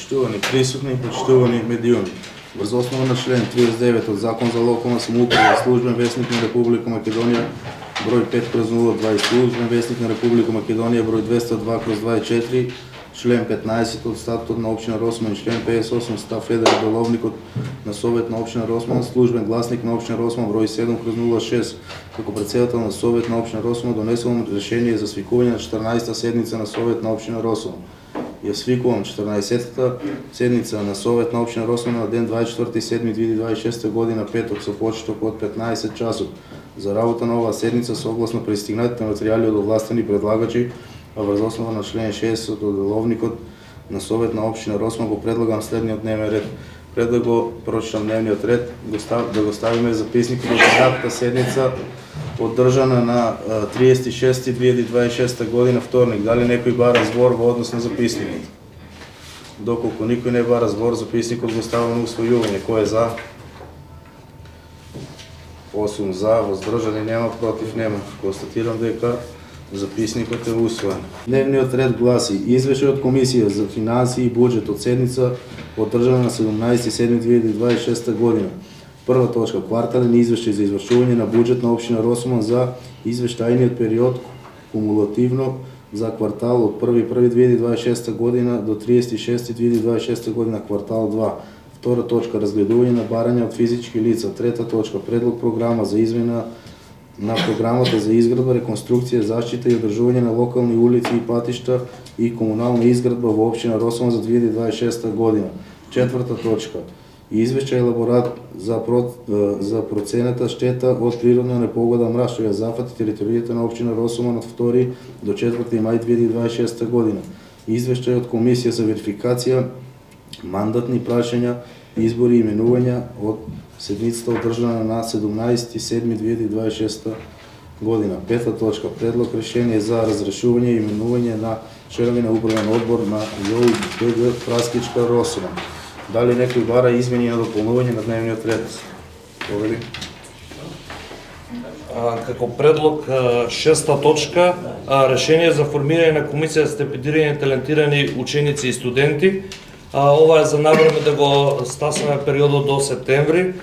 Почитувани присутни, почитувани медиуми. Врз основа на член 39 од Закон за локална самоуправа, службен весник на Република Македонија, број 5/020, службен весник на Република Македонија, број 202/24, член 15 од статутот на општина Росман и член 58 став 1 од деловникот на Совет на општина Росман, службен гласник на општина Росман, број 7/06, како председател на Совет на општина Росман, донесувам решение за свикување на 14-та седница на Совет на општина Росман. Ја свикувам 14-та седница на Совет на општина Росман на ден 24.7.2026 година, петок, со почеток од 15 часот. За работа на оваа седница согласно пристигнатите материјали од овластени предлагачи, а врз основа на член 60 од деловникот на Совет на општина Росман го предлагам следниот дневен ред. Пред да го прочитам дневниот ред, да го ставиме записникот од следната седница одржана на 30.6.2026 година, вторник. Дали некој бара збор во однос на записникот? Доколку никој не бара збор, записникот го ставам на усвојување. Кој е за? 8 за, воздржани нема, против нема. Констатирам дека записникот е усвоен. Дневниот ред гласи: Извештај од Комисија за финансии и буџет од седница одржана на 17.7.2026 година. Прва точка: квартален извештај за извршување на буџет на општина Росман за извештајниот период кумулативно за квартал од 1.1.2026 година до 30.6.2026 година, квартал 2. Втора точка: разгледување на барања од физички лица. Трета точка: предлог програма за измена на програмата за изградба, реконструкција, заштита и одржување на локални улици и патишта и комунална изградба во општина Росман за 2026 година. Четврта точка: извештај елаборат за процената штета од природна непогода мраз што ја зафати територијата на општина Росман од 2 до 4 мај 2026 година. Извештај од Комисија за верификација, мандатни прашања, избори и именувања од седницата одржана на 17.7.2026 година. Пета точка: предлог решение за разрешување и именување на членови на управен одбор на ЈОУ-БГ Праскичка Росман. Дали некој бара измени на дополнување на дневниот ред? Повели. Како предлог, шеста точка, решение за формирање на комисија за стипендирање талентирани ученици и студенти. Ова е за навреме да го стасаме периодот до септември,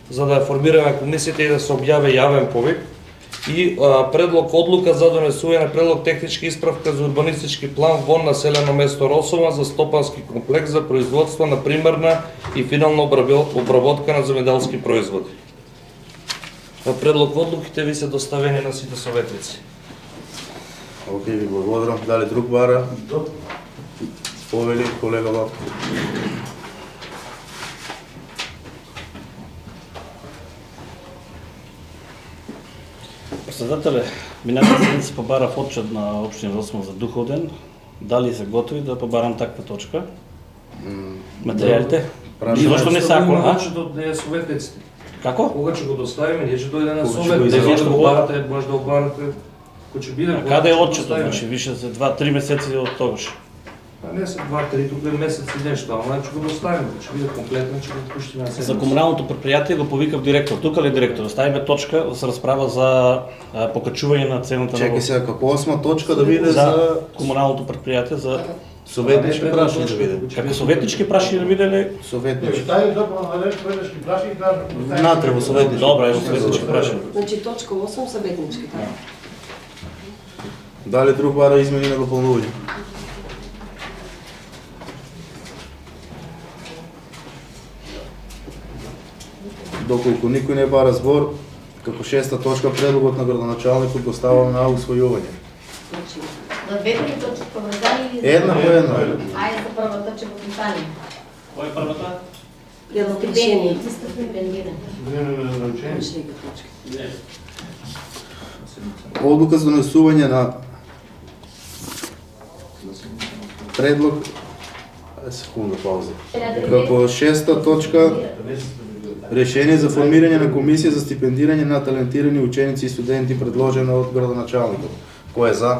за да формираме комисијата и да се објави јавен повик. И предлог одлука за донесување на предлог технички исправка за урбанистички план во населено место Росома за стопански комплекс за производство на примерна и финална обработка на земјоделски производи. Предлог одлуките ви се доставени на сите советници. Океј, ви благодарам. Дали друг бара? Повели, колега Лапко. Председателе, минатата седница побарав отчет на општина Росман за духовден. Дали се готови да побарам таква точка? Материјалите? Зошто не сако, а? Отчетот не е советниците. Како? Кога ќе го доставиме, ние ќе дојде на Кога ќе совет, го не излеземе? може да го барате, може да го барате. Кој ќе биде? Каде е отчетот? Значи, више за 2-3 месеци од тогаш. Не се 2-3, тука е месец и нешто, ама ќе го доставиме, ќе биде комплетно, ќе го пуштиме на седница. За комуналното предпријатие го повикав директор. Тука ли директор? Да ставиме точка да се расправа за покачување на цената на... Чекај сега, како осма точка да биде за комуналното предпријатие за советнички прашања да биде. како советнички прашања да биде ли? Советнички. Натре Натре во советнички. Добра, ево советнички прашања. Значи точка 8 съветнички, така. Дали друг бара измени на дополнување? Доколку никој не бара збор, како шеста точка предлогот на градоначалникот го ставам на усвојување. Значи, На двете ли точки поврзани или... Една по една. Ајде за првата ќе го писали. Кој е првата? предлог решение. Стипендијаци, стипендирани. Точни точки. Одлука за донесување на предлог секунда пауза. Како шеста точка решение за формирање на комисија за стипендирање на талентирани ученици и студенти предложено од градоначалникот. Кој е за?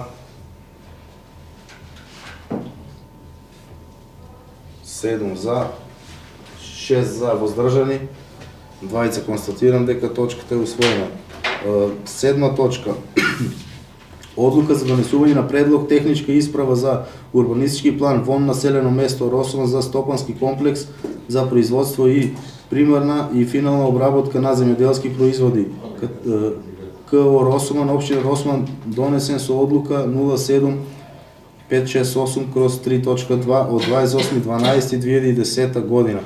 7 за, 6 за, воздржани, 20 констатирам дека точката е усвоена. Седма точка. Одлука за донесување на предлог техничка исправа за урбанистички план во населено место Росман за стопански комплекс за производство и примарна и финална обработка на земјоделски производи. КО Росман, општина Росман, донесен со одлука 07568/3.2 од 28.12.2010 година.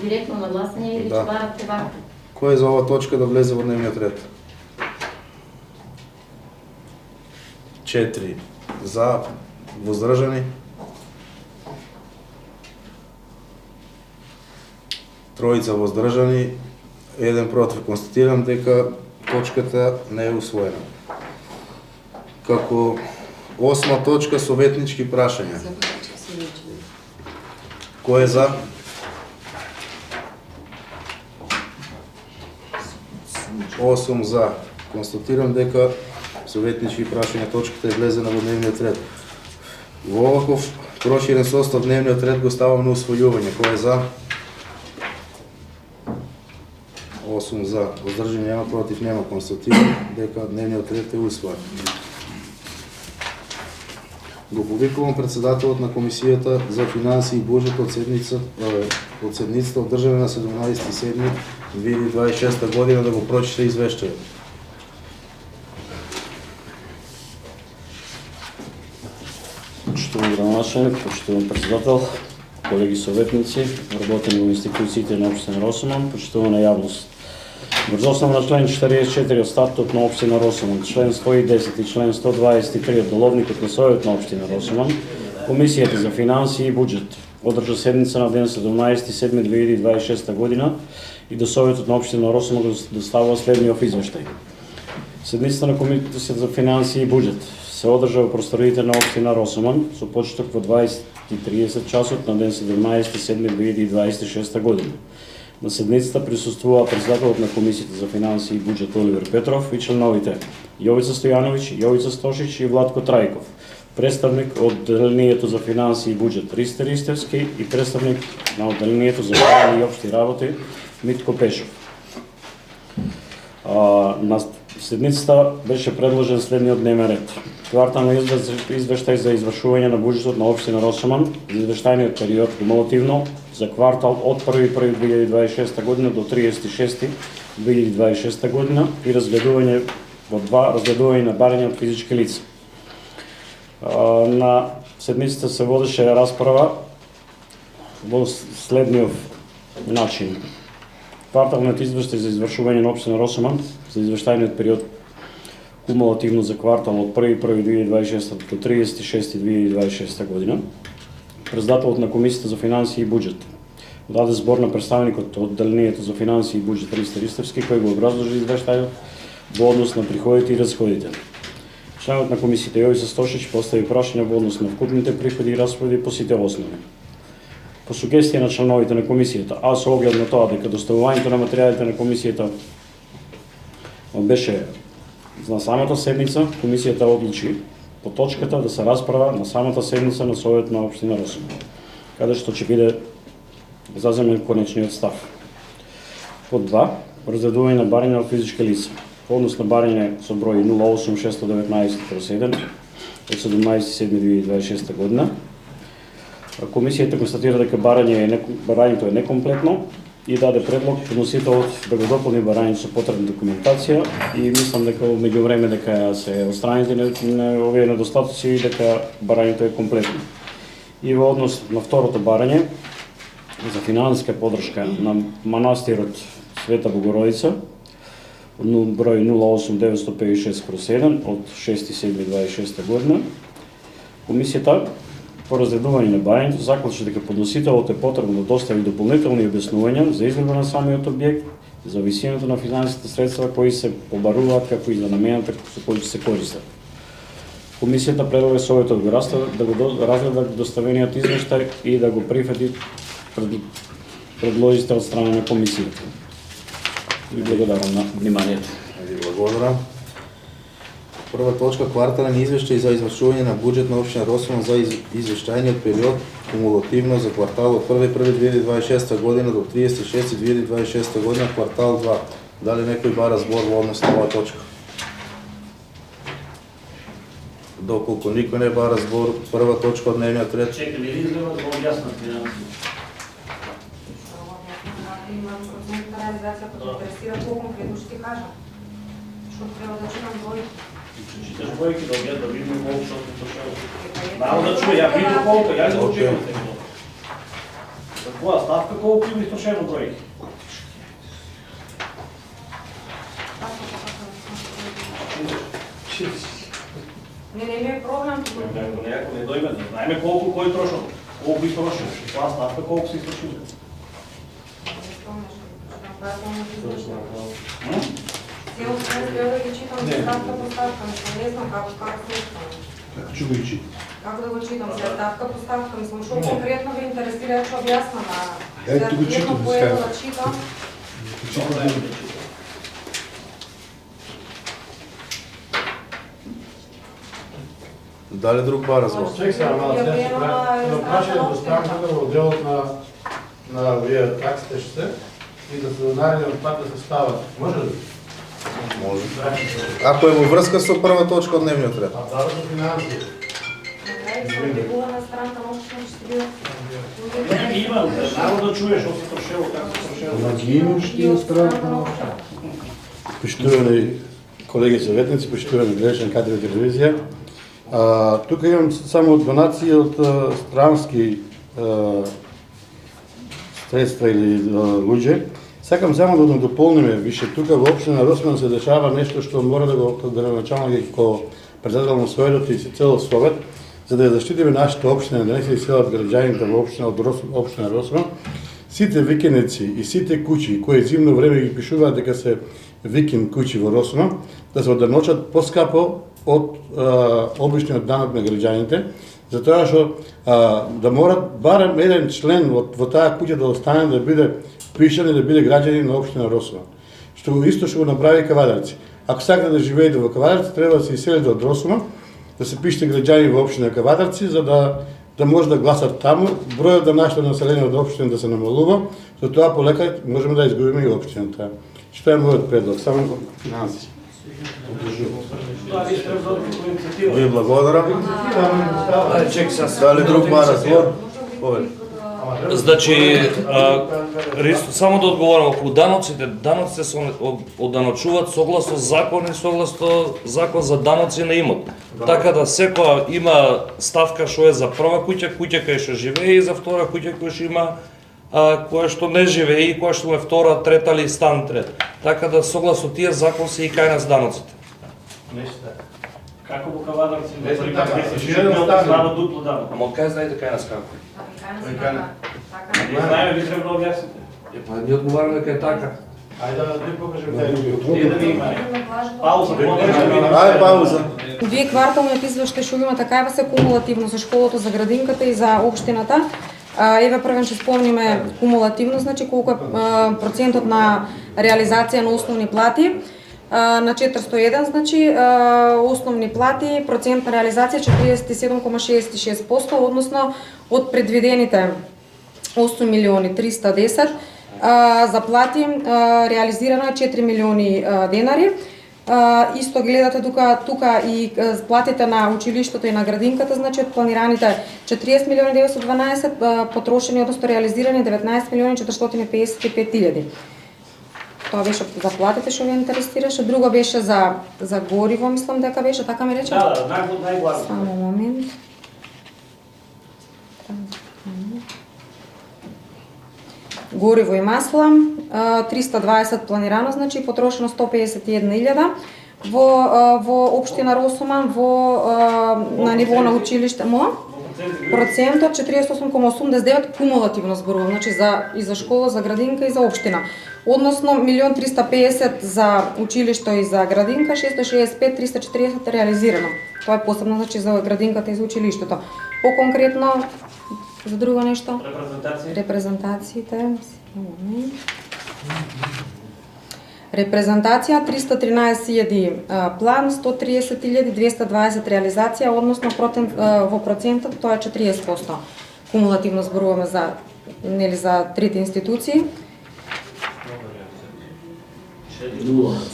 Директно на гласање или Да. ќе барате вака? Кој е за ова точка да влезе во дневниот ред? 4 за, воздржани. 3 воздржани, 1 против. Констатирам дека точката не е усвоена. Како 8 точка советнички прашања. Советнички се речени. Кој е за? Осум за. Констатирам дека советнички прашања точката е влезена во дневниот ред. Во оваков проширен состав дневниот ред го ставам на усвојување. Кој е за? 8 за. Воздржани нема, против нема. Констатирам дека дневниот ред е усвоен. Го повикувам председателот на Комисијата за финансии и буџет од седницата одржана на 17.7.2026 година да го прочита извештајот. Почитуван градоначелник, почитуван председател, колеги советници, работени во институциите на општина Росомон, почитувана јавност. Врз основа на член 44 од статутот на општина Росомон, член 110 и член 123 од доловникот на Советот на општина Росомон, Комисијата за финансии и буџет одржа седница на ден 17.7.2026 година и до Советот на општина Росомон го доставува следниот извештај. Седницата на Комисијата за финансии и буџет се одржа во просториите на општина Росомон со почеток во 20:30 часот на ден 17.7.2026 година. На седницата присуствува председателот на Комисијата за финансии и буџет Оливер Петров и членовите Јовица Стојановиќ, Јовица Стошиć и Владко Трајков, представник од одделението за финансии и буџет Ристе Ристевски и представник на одделението за правни и општи работи Митко Пешов. На седницата беше предложен следниот дневен ред. Квартален извештај за извршување на буџетот на општина Росомон за извештајниот период кумулативно за квартал од 1.1.2026 година до 30.6.2026 година и разгледување на барања од физички лица. На седницата се водеше расправа во следниот начин. Кварталниот извештај за извршување на општина Росомон за извештајниот период кумулативно за квартал од 1.1.2026 до 30.6.2026 година. Председателот на Комисијата за финансии и буџет даде збор на представникот од одделението за финансии и буџет Ристе Ристевски, кој го образложи извештајот во однос на приходите и расходите. Членот на комисијата Јовица Стошиć постави прашања во однос на вкупните приходи и расходи по сите основи. По сугестија на членовите на комисијата, а со оглед на тоа дека доставувањето на материјалите на комисијата беше на самата седница, комисијата одлучи по точката да се расправа на самата седница на Советот на општина Росомон, каде што ќе биде заземен конечниот став. По 2. Разгледување на барање од физички лица. По однос на барање со број 08619/1 од 17.7.2026 година, комисијата констатира дека барањето е некомплетно и даде предлог подносителот да го дополни барањето со потребна документација и мислам дека во меѓувреме дека се отстранети на овие недостатоци и дека барањето е комплетно. И во однос на второто барање за финансиска поддршка на манастирот Света Богородица број 08956/1 од 6.7.26 година, комисијата по разгледување на барањето заклучи дека подносителот е потребно да достави дополнителни објаснувања за изгледа на самиот објект, за висината на финансиските средства кои се побаруваат, како и за намената со кои се користат. Комисијата предлага Советот да го разгледа доставениот извештај и да го прифати предложите од страна на комисијата. Ви благодарам на вниманието. Ви благодарам. Прва точка, квартален извештај за извршување на буџет на општина Росомон за извештајниот период кумулативно за квартал од 1.1.2026 година до 30.6.2026 година, квартал 2. Дали некој бара збор во однос на оваа точка? Доколку никој не бара збор, прва точка од дневниот ред. Чекай, не изгледа да го објаснат финансите. Имам процент на реализација, ако те интересира по-конкретно ще ти кажа. Што треба да читам бројки. Читаш бројки да објат, да видиме колку што се трошело. Мало да чуе, ја видим колку, ја да го чекам сега. За која ставка колку има истрошено бројки? Не е проблем. Некако не дојме, да знаеме колку кој трошел, колку истрошил, која ставка колку се истрошил. Цел ден треба да ги читам ставка по ставка, не знам како се Како ќе го читам? Како да го читам се ставка по ставка, мислам што конкретно ве интересира, ќе објаснам, Ето го читам, поето да читам. Дали друг бара збор? Чек сега, ама Ја не се приемам, прави. Но прашање страшно до странката во делот на вие таксите што и да се нареден пат да се стават. Може ли? Може. Ако е во врска со прва точка од дневниот ред. А дава за финансии. На крај сум дигувана странка на општина ќе биде. Има, наро да чуеш што се трошело, како се трошело. Ги имаш ти странка. Поштувани колеги советници, поштувани гледачи кадри телевизија. Тука имам само донации од странски средства или луѓе. Сакам само да дополниме више тука во општина Росман се дешава нешто што мора да го градоначалник како председател на Советот и цел Совет, за да ја заштитиме нашата општина, да не се иселат граѓаните во општина Росман. Сите викендици и сите куќи кои зимно време ги пишуваат дека се викенд куќи во Росман, да се одерночат поскапо од обичниот данок на граѓаните, затоа што да морат барем еден член во таа куќа да остане да биде пишан и да биде граѓанин на општина Росман. Што исто што го направи Кавадарци. Ако сакате да живеете во Кавадарци, треба да се иселите од Росман, да се пишете граѓани во општина Кавадарци, за да може да гласат таму, бројот на нашето население од општина да се намалува, за тоа полека можеме да изгубиме и општината. Што е мојот предлог? Само финанси. Тоа ви треба да го инициатива. Ви благодарам. Дали друг бара збор? Повеќе. Значи, Ристо, само да одговорам, околу даноците се одданочуваат согласно закон и согласно закон за даноци на имот. Така да секоја има ставка што е за прва куќа кај што живее, и за втора куќа која што има која што не живее и која што е втора, трета или стан трет. Така да согласно тие закон се и кај нас даноците. Како во Кавадарци, Не знам, например, така, 10 ще да милиона стане. дава дупло данок. Ама кај знаете кај нас како? Не знаеме, ви треба да објасните. Па ние одговараме дека е така. Ајде да ти покажем тај. Ние да ви имаме. Пауза, Ај пауза. Вие кварталниот извештај што имате кај вас е кумулативно за школото, за градинката и за општината. Еве првен ќе спомниме кумулативно, значи колку е процентот на реализација на основни плати. На 401, значи основни плати, процент на реализација 47,66%, односно од предвидените 8 милиони 310 за плати реализирано е 4 милиони денари. Исто гледате тука и платите на училиштето и на градинката, значи од планираните 40 милиони 912, потрошени, односно реализирани 19 милиони 455 илјади. Тоа беше за платите што ве интересираше, друго беше за гориво, мислам дека беше, така ми рече? Да, најглавно. Само момент. Гориво и масла, 320 планирано, значи потрошено 151.000 во општина Росуман, на ниво на училиште, процентот 48,89 кумулативно зборувам, значи за школа, за градинка и за општина. Односно 1.350 за училиште и за градинка, 665 340 реализирано. Тоа е посебно, значи за градинката и за училиштето. По-конкретно за друго нешто? Репрезентациите. Репрезентација 313.000 план, 130.220 реализација, односно во процентот тоа е 40%. Кумулативно зборуваме за трите институции.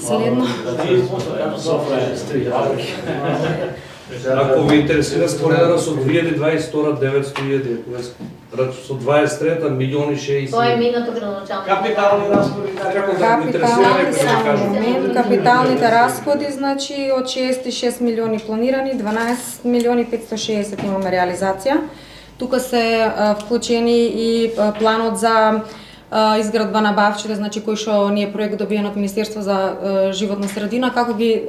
Следно. Ако ви интересира споредено со 2022 900.000, со 23-та милиони 60. Тоа е минато градоначалник. Капитални разходи, Капиталните разходи, значи од 66 милиони планирани, 12 милиони 560 имаме реализација. Тука се вклучени и планот за изградба на бавчите, значи кој што ни е проект добиен од Министерство за животна средина, како ги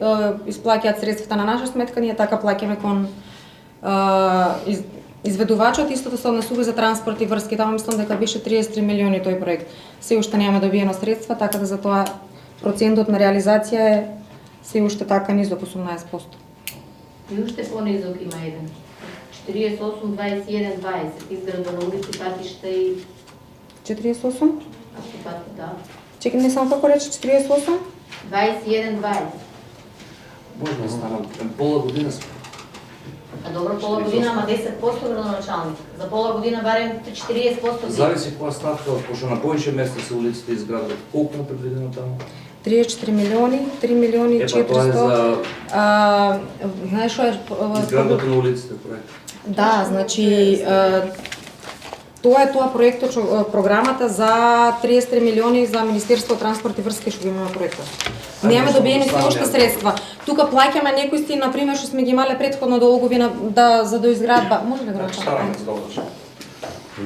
исплаќаат средствата на наша сметка, ние така плаќаме кон изведувачот. Истото се однесува за транспорт и врски, таму мислам дека беше 33 милиони тој проект. Се уште немаме добиено средства, така да за тоа процентот на реализација е се уште така низок 18%. И уште понизок има еден. 48, 21, 20. Изградба на улици, патишта и 48? автопати, да. Чекай, не само како рече 48? 21, 20. Може да станат пола година сме. А добро, пола година, ама 10% градоначалник. За пола година барем 40%. Зависи која ставка, пошто на повеќе места се улиците изградат. Колку е предвидено таму? 34 милиони, 3 милиони 400. Тоа е за знаеш што е изградбата на улиците проект. Да, значи тоа е проектот, програмата за 33 милиони за Министерство транспорт и врски што го имаме проектот. Немаме добиени се уште средства. Тука плаќаме некои сти, на пример, што сме ги имале претходно долгови за доизградба. Може ли да рачам?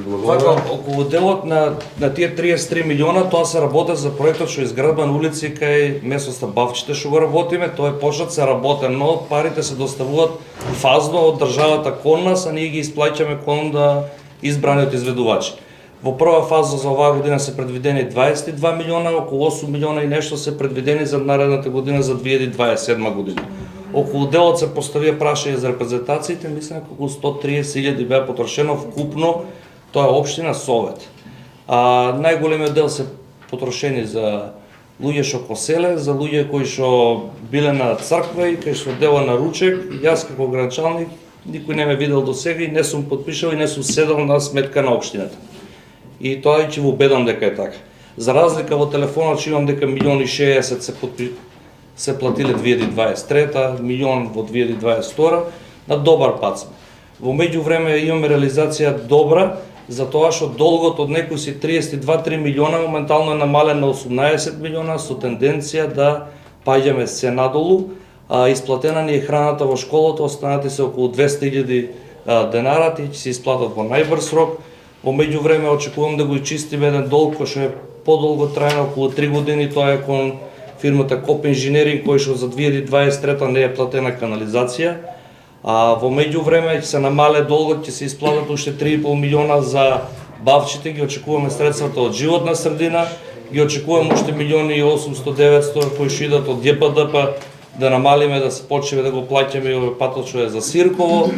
Вака, околу делот на тие 33 милиона, тоа се работи за проектот што изградба на улици кај месоста Бавчите што го работиме, тоа е почнат се работи, но парите се доставуваат фазно од државата кон нас, а ние ги исплаќаме кон избраниот изведувач. Во прва фаза за оваа година се предвидени 22 милиона, околу 8 милиона и нешто се предвидени за наредната година за 2027 година. Околу делот се поставија прашање за репрезентациите, мислам дека околу 130.000 беа потрошено вкупно, тоа е општина Совет. Најголемиот дел се потрошени за луѓе што коселе, за луѓе кои што биле на црква и кои што дела на ручек. Јас како градоначалник никој не ме видел до сега и не сум подпишал и не сум седал на сметка на општината. И тоа ќе во убедам дека е така. За разлика во телефонот што имам дека 1.060.000 се платиле 2023, милион во 2022, на добар пат сме. Во меѓувреме имаме реализација добра, за тоа што долгот од некои си 32-3 милиона моментално е намален на 18 милиона со тенденција да паѓаме се надолу. Исплатена ни е храната во школата, останати се околу 200.000 денара, тие ќе се исплатат во најбрз рок. Во меѓувреме очекувам да го изчистиме еден долг кој што е подолго трајно, околу 3 години, тоа е кон фирмата Коп Инженеринг, кој што за 2023 не е платена канализација. Во меѓувреме ќе се намале долгот, ќе се исплатат уште 3,5 милиона за бавчите, ги очекуваме средствата од животна средина, ги очекуваме уште 1.800.000-900 кои што идат од ЈПДП, да намалиме, да се почнеме да го плаќаме и овој патот што е за Сирково.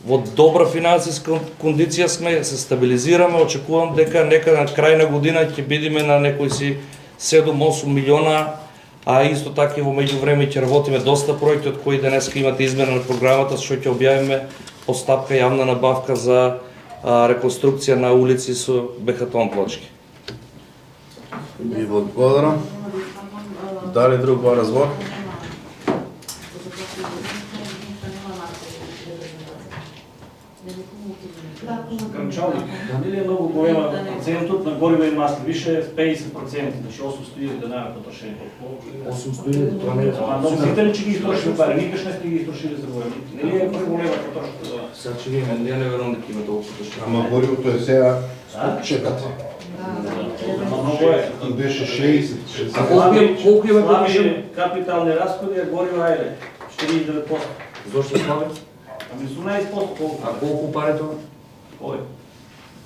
Во добра финансиска кондиција сме, се стабилизираме, очекувам дека некаде на крај на година ќе бидеме на некои си 7-8 милиона, а исто така и во меѓувреме ќе работиме доста проекти од кои денеска имате измена на програмата што ќе објавиме постапка јавна набавка за реконструкција на улици со бехатон плочки. Ви благодарам. Дали друг разговор? Гранчалник, дали е многу голема процентот на гориво и масли, више 50%, значи 800.000 денара потрошени. 800.000, тоа не е. Но сите ли че ги истрошили пари, никаш не сте ги истрошили за гориво. Нели е преголема потрошка за вас? Сега че видиме, ја не верувам дека има толку потрошени. Ама горивото е сега чекате. Много е. Беше 60. А колку има потрошено? Капитални разходи, а гориво ајде, 49%. Зошто слаби? Ами 18% колку? А колку пари тоа? Кој?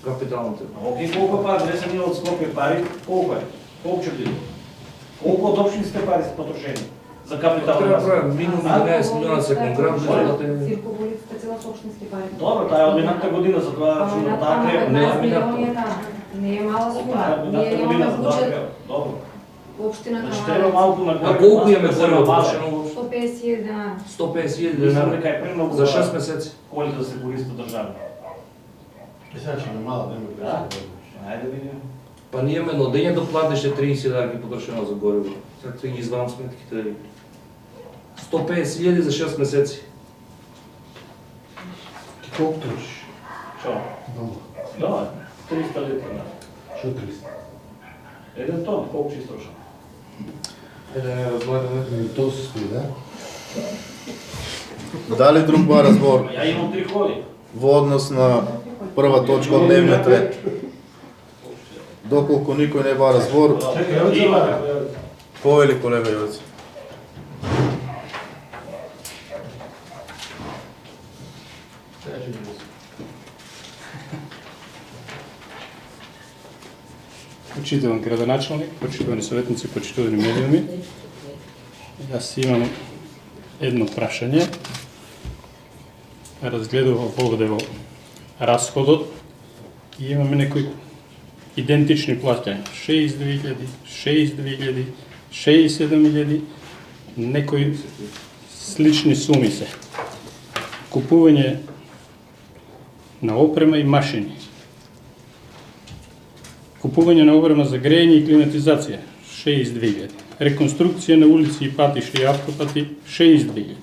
Капиталните. Окей, колку е пари? Не се ние од Скопје пари, колку е? Колку ќе биде? Колку од општинските пари се потрошени за капитални Треба разходи? минимум 11 милиона секонд грам, Цирково улицата цела со општински пари. Добро, таа е од минатата година, за тоа рачунам, таа крема. Не е мала сума. Ние имаме буџет Добро. општина Значи Камара. треба малку на горе. А колку имаме да се гориво намали. потрошено? 150 денара. 150.000 Мислам денара дека е премногу за 6 месеци. колите да се користат држава. Сега ще намала, да има Да? Ајде да видиме. Па ние имаме на дење доплатеше 30.000 ги потрошено за гориво. Сега ти ги извадам сметките. 150.000 за 6 месеци. Колку трошиш? Што? Дома. Да, 300 литра. Што 300? Еден тон, колку ќе истрошам? То се стои, да? Дали друг бар разбор Ја имам 3 коли. во однос на прва точка од дневниот ред? Доколку никој не бара збор, повели колега Јовици. Почитуван градоначалник, почитувани советници, почитувани медиуми. Јас имам едно прашање. Разгледував овде во расходот и имаме некои идентични плаќања. 6.000, 6.000, 67.000, некои слични суми се. Купување на опрема и машини. Купување на опрема за грејење и климатизација 6.000. Реконструкција на улици и патишта и автопати 6.000.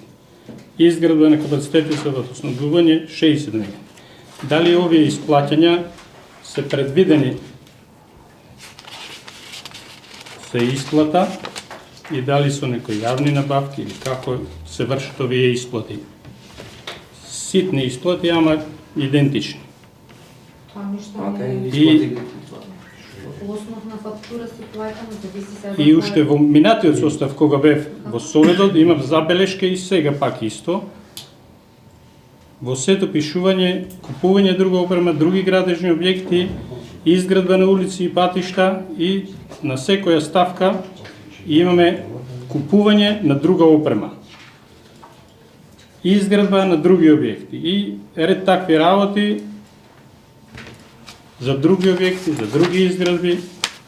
Изградба на капацитети за водоснабдување 60.000. Дали овие исплаќања се предвидени за исплата и дали со некои јавни набавки или како се вршат овие исплати? Ситни исплати, ама идентични. Тоа ништо не е. И Основна фактура си плаќаме, зависи сега. И уште во минатиот состав, кога бев во Советот, имав забелешка и сега пак исто. Во сето пишување, купување друга опрема, други градежни објекти, изградба на улици и патишта и на секоја ставка имаме купување на друга опрема. Изградба на други објекти и ред такви работи за други објекти, за други изградби.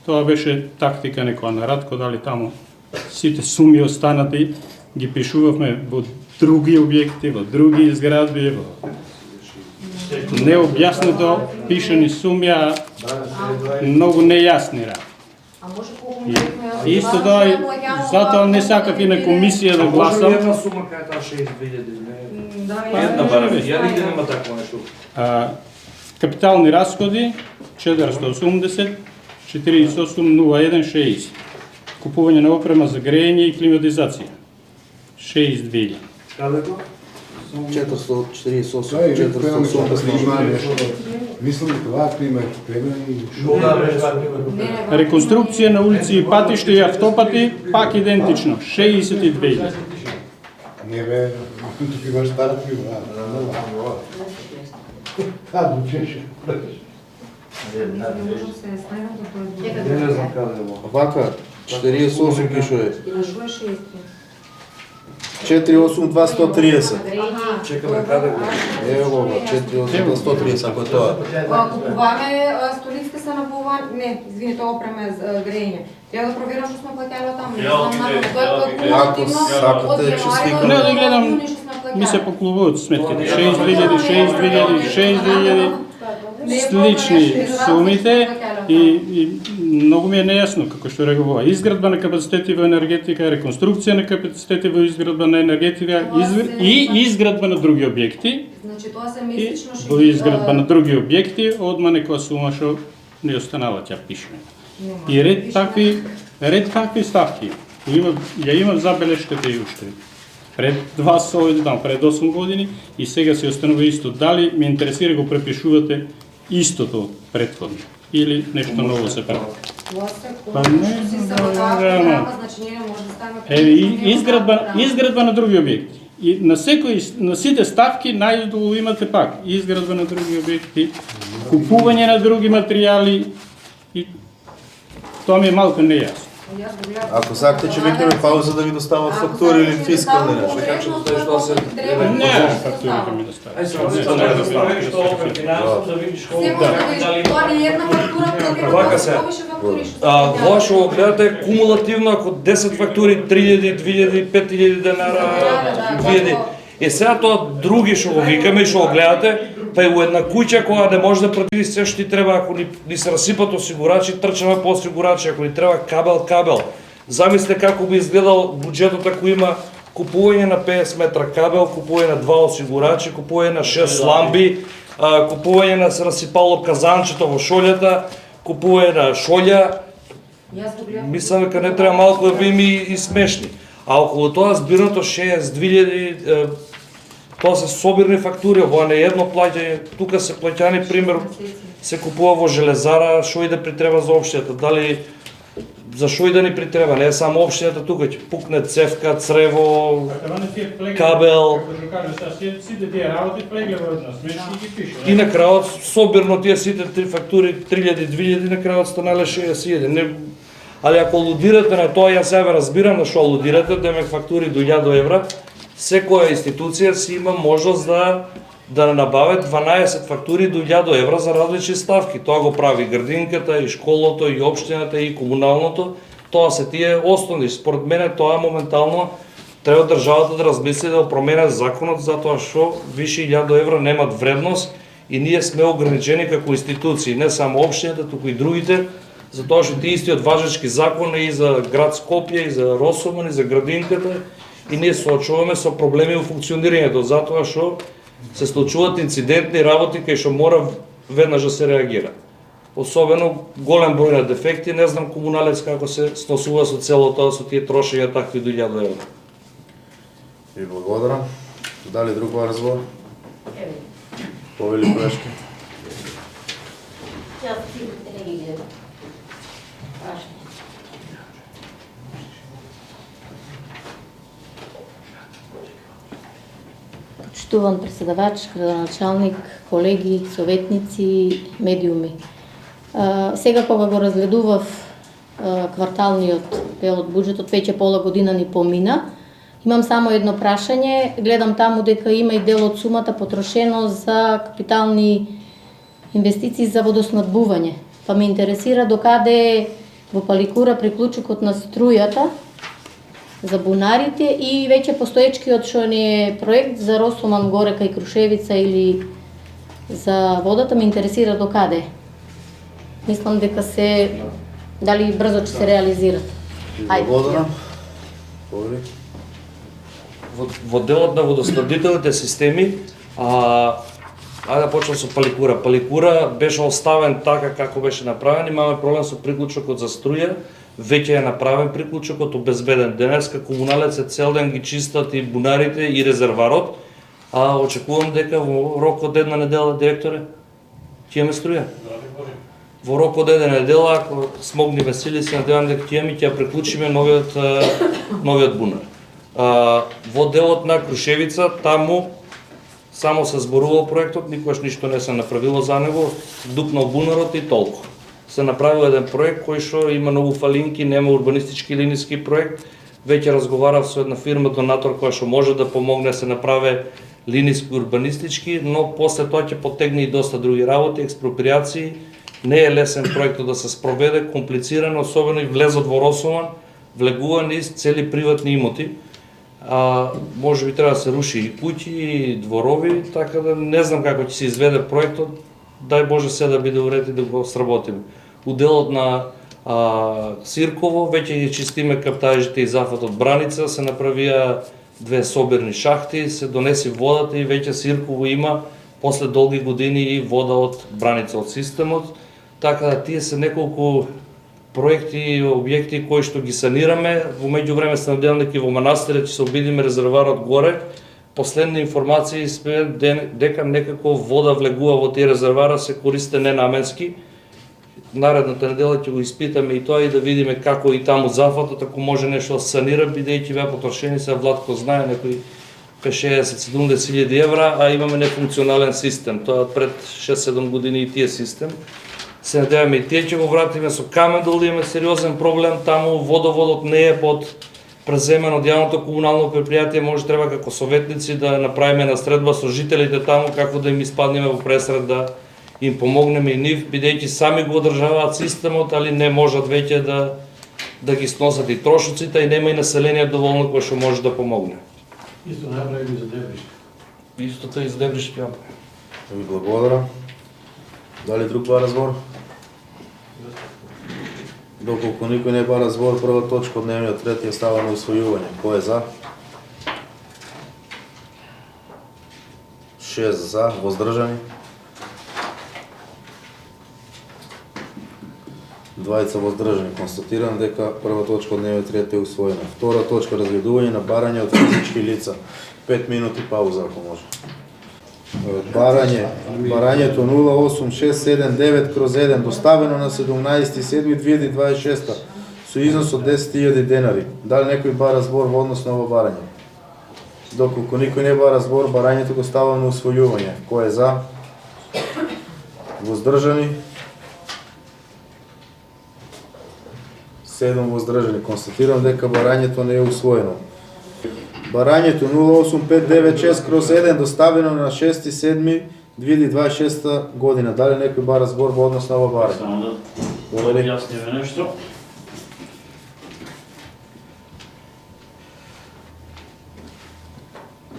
Тоа беше тактика некоја на Радко, дали таму сите суми останати ги пишувавме во други објекти, во други изградби, во необјаснето пишани суми, а многу нејасни работи. А може колку му рекме, И исто тоа, и затоа не сакав и на комисија да гласам. Една сума кај таа 6.000, не? Да, Една барем, ја нигде нема такво нешто. Капитални расходи 480 48 01 60. Купување на опрема за грејење и климатизација 6.000. Каде тоа? 448, Тоа е ред која ми се 480. нешто. Мислам дека тоа приме треба и Реконструкција на улици и патишта и автопати пак идентично 62.000. не бе, тук имаш стара прима. Дучеше. можам се снегам да тоа е. Не знам каде е во. Вака, 48 пишува. А што е 6? 48230. Чекаме каде го. Ево го, 48230, ако е тоа. Купуваме столиците се набувани, не, извините, опреме за грејење. Ја да проверам што сме плаќали таму. Не знам Ако сакате, ќе стигнеме. Не, да гледам, ми се поклубуваат сметките. 6.000, 6.000, 6.000, слични сумите и многу ми е нејасно како што рекува. Изградба на капацитети во енергетика, реконструкција на капацитети во изградба на енергетика и изградба на други објекти. Значи тоа се И месечно што во изградба на други објекти, одма некоја сума што не останала, ќе пишеме. И ред такви ставки. Ја имам забелешката и уште. Пред 2 совети, пред 8 години и сега се останува исто. Дали ме интересира го препишувате истото претходно или нешто ново се прави? Тоа се Па не, си се да, програма, значи ние не може да ставиме. Е, изградба на други објекти. И на сите ставки најдолу имате пак изградба на други објекти, купување на други материјали и тоа ми е малку нејасно. Ако сакате, ќе викнеме пауза да ви достават фактури или фискални нешто. Така че тоа што се Не, фактурите ми да стават. Ај сега не да ставиш што опре финансов да видиш колку Тоа не е една фактура, Вака се. Тоа што го гледате кумулативно, ако 10 фактури 3000, 2000, 5000 денара, 2000. Сега тоа други што го викаме и што го гледате, па и у една куќа која не може да предвиди се што ти треба, ако ни се расипат осигурачи, трчаме по осигурачи, ако ни треба кабел. Замислете како би изгледал буџетот ако има купување на 50 метра кабел, купување на 2 осигурачи, купување на 6 ламби, купување на се расипало казанчето во шолјата, купување на шолја. Мислам дека не треба малку да бидеме и смешни. А околу тоа збирното 60.000, тоа се собирни фактури, ова не е едно плаќање, тука се плаќани, пример, се купува во железара, што и да притреба за општината, дали за што и да ни притреба, не е само општината, тука ќе пукне цевка, црево, кабел. Сите тие работи прегледуваат на смешни и ги пишат. И на крајот собирно тие сите три фактури 3.000-2.000 на крајот станале 60.000. Али ако алудирате на тоа, јас себе разбирам на што алудирате, да ме фактури до 1000 евра, секоја институција си има можност да набаве 12 фактури до 1000 евра за различни ставки. Тоа го прави градинката, и школото, и општината, и комуналното. Тоа се тие основни. Според мене тоа моментално треба државата да размисли да промене законот, затоа што више 1000 евра немат вредност и ние сме ограничени како институции, не само општината, туку и другите, затоа што тие истиот важечки закон е и за град Скопје, и за Росомон, и за градинката, и ние соочуваме со проблеми во функционирањето, затоа што се случуваат инцидентни работи кај што мора веднаш да се реагира. Особено голем број на дефекти, не знам комуналец како се сносува со цело тоа, со тие трошења такви до 1000 евра. Ви благодарам. Дали друг разговор? Повели Прешки. Почитуван председавач, градоначалник, колеги, советници, медиуми. Сега кога го разгледував кварталниот дел од буџетот, веќе пола година ни помина, имам само едно прашање. Гледам таму дека има и дел од сумата потрошено за капитални инвестиции за водоснабдување. Па ме интересира докаде во Паликура приклучокот на струјата за бунарите и веќе постоечкиот што ни е проект за Росоман горе кај Крушевица или за водата, ме интересира докаде. Мислам дека дали брзо ќе се реализират. Благодарам. Повели. Во делот на водоснабдителните системи, ајде да почнем со Паликура. Паликура беше оставен така како беше направен, имаме проблем со приклучокот за струја, веќе е направен приклучокот, обезбеден. Денеска комуналец е цел ден ги чистат и бунарите и резерварот, очекувам дека во рок од една недела, директоре, ќе имаме струја. Во рок од една недела, ако смогни Васили, се надевам дека ќе имаме, ќе ја приклучиме новиот бунар. Во делот на Крушевица, таму само се зборувал проектот, никогаш ништо не се направило за него, дупнал бунарот и толку. Се направил еден проект кој што има многу фалинки, нема урбанистички линиски проект. Веќе разговарав со една фирма донатор која што може да помогне се направи линиски урбанистички, но после тоа ќе потегне и доста други работи, експроприации. Не е лесен проектот да се спроведе, комплицирано, особено и влезот во Росоман, влегува низ цели приватни имоти. Може би треба да се руши и куќи, и дворови, така да не знам како ќе се изведе проектот. Дај Боже се да биде уред и да го сработиме. У делот на Сирково веќе ги чистиме каптажите и зафатот Браница, се направија 2 собирни шахти, се донеси водата и веќе Сирково има после долги години и вода од Браница од системот. Така да тие се неколку проекти и објекти кои што ги санираме. Во меѓувреме се надевам дека и во манастирот ќе се обидиме резерварот горе. Последни информации сме дека некако вода влегува во тие резервара, се користи ненаменски. Наредната недела ќе го испитаме и тоа и да видиме како и таму зафатот, ако може нешто да санира, бидејќи беа потрошени, се Владко знае, некои 60-70 илјади евра, а имаме нефункционален систем. Тоа пред 6-7 години и тие систем. Се надеваме и тие ќе го вратиме со Камендол, имаме сериозен проблем, таму водоводот не е под преземен од јавното комунално предпријатие, може треба како советници да направиме настредба со жителите таму како да им испаднеме во пресред, да им помогнеме и нив, бидејќи сами го одржаваат системот, али не можат веќе да ги сносат и трошоците и нема и население доволно кое што може да помогне. Исто направили за Дебришка. Истото и за Дебришка. Ви благодарам. Дали друг бар разбор? Доколку никој не бара збор, прва точка од дневниот ред ја става на усвојување. Кој е за? 6 за, воздржани. 2 воздржани. Констатирам дека прва точка од дневниот ред е усвоена. Втора точка разгледување на барање од физички лица. 5 минути пауза ако може. Барањето 08679/1 доставено на 17.7.2026 со износ од 10.000 денари. Дали некој бара збор во однос на ова барање? Доколку никој не бара збор, барањето го ставам на усвојување. Кој е за? Воздржани? 7 воздржани. Констатирам дека барањето не е усвоено. Барањето 08596/1 доставено на 6.7.2026 година. Дали некој бара збор во однос на ова барање? Само да објасниме нешто.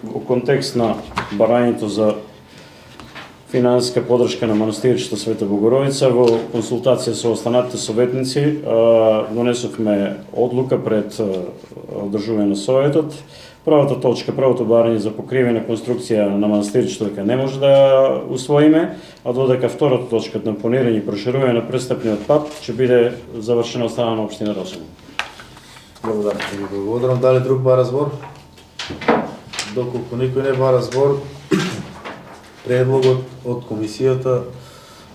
Во контекст на барањето за финансиска поддршка на манастирчето Света Богородица, во консултација со останатите советници донесовме одлука пред одржување на советот. Првата точка, првото барање за покривена конструкција на манастирчето дека не може да усвоиме, а додека втората точка на планирање и проширување на пристапниот пат ќе биде завршена од страна на општина Росово. Благодарам. Благодарам. Дали друг бара збор? Доколку никој не бара збор, предлогот од комисијата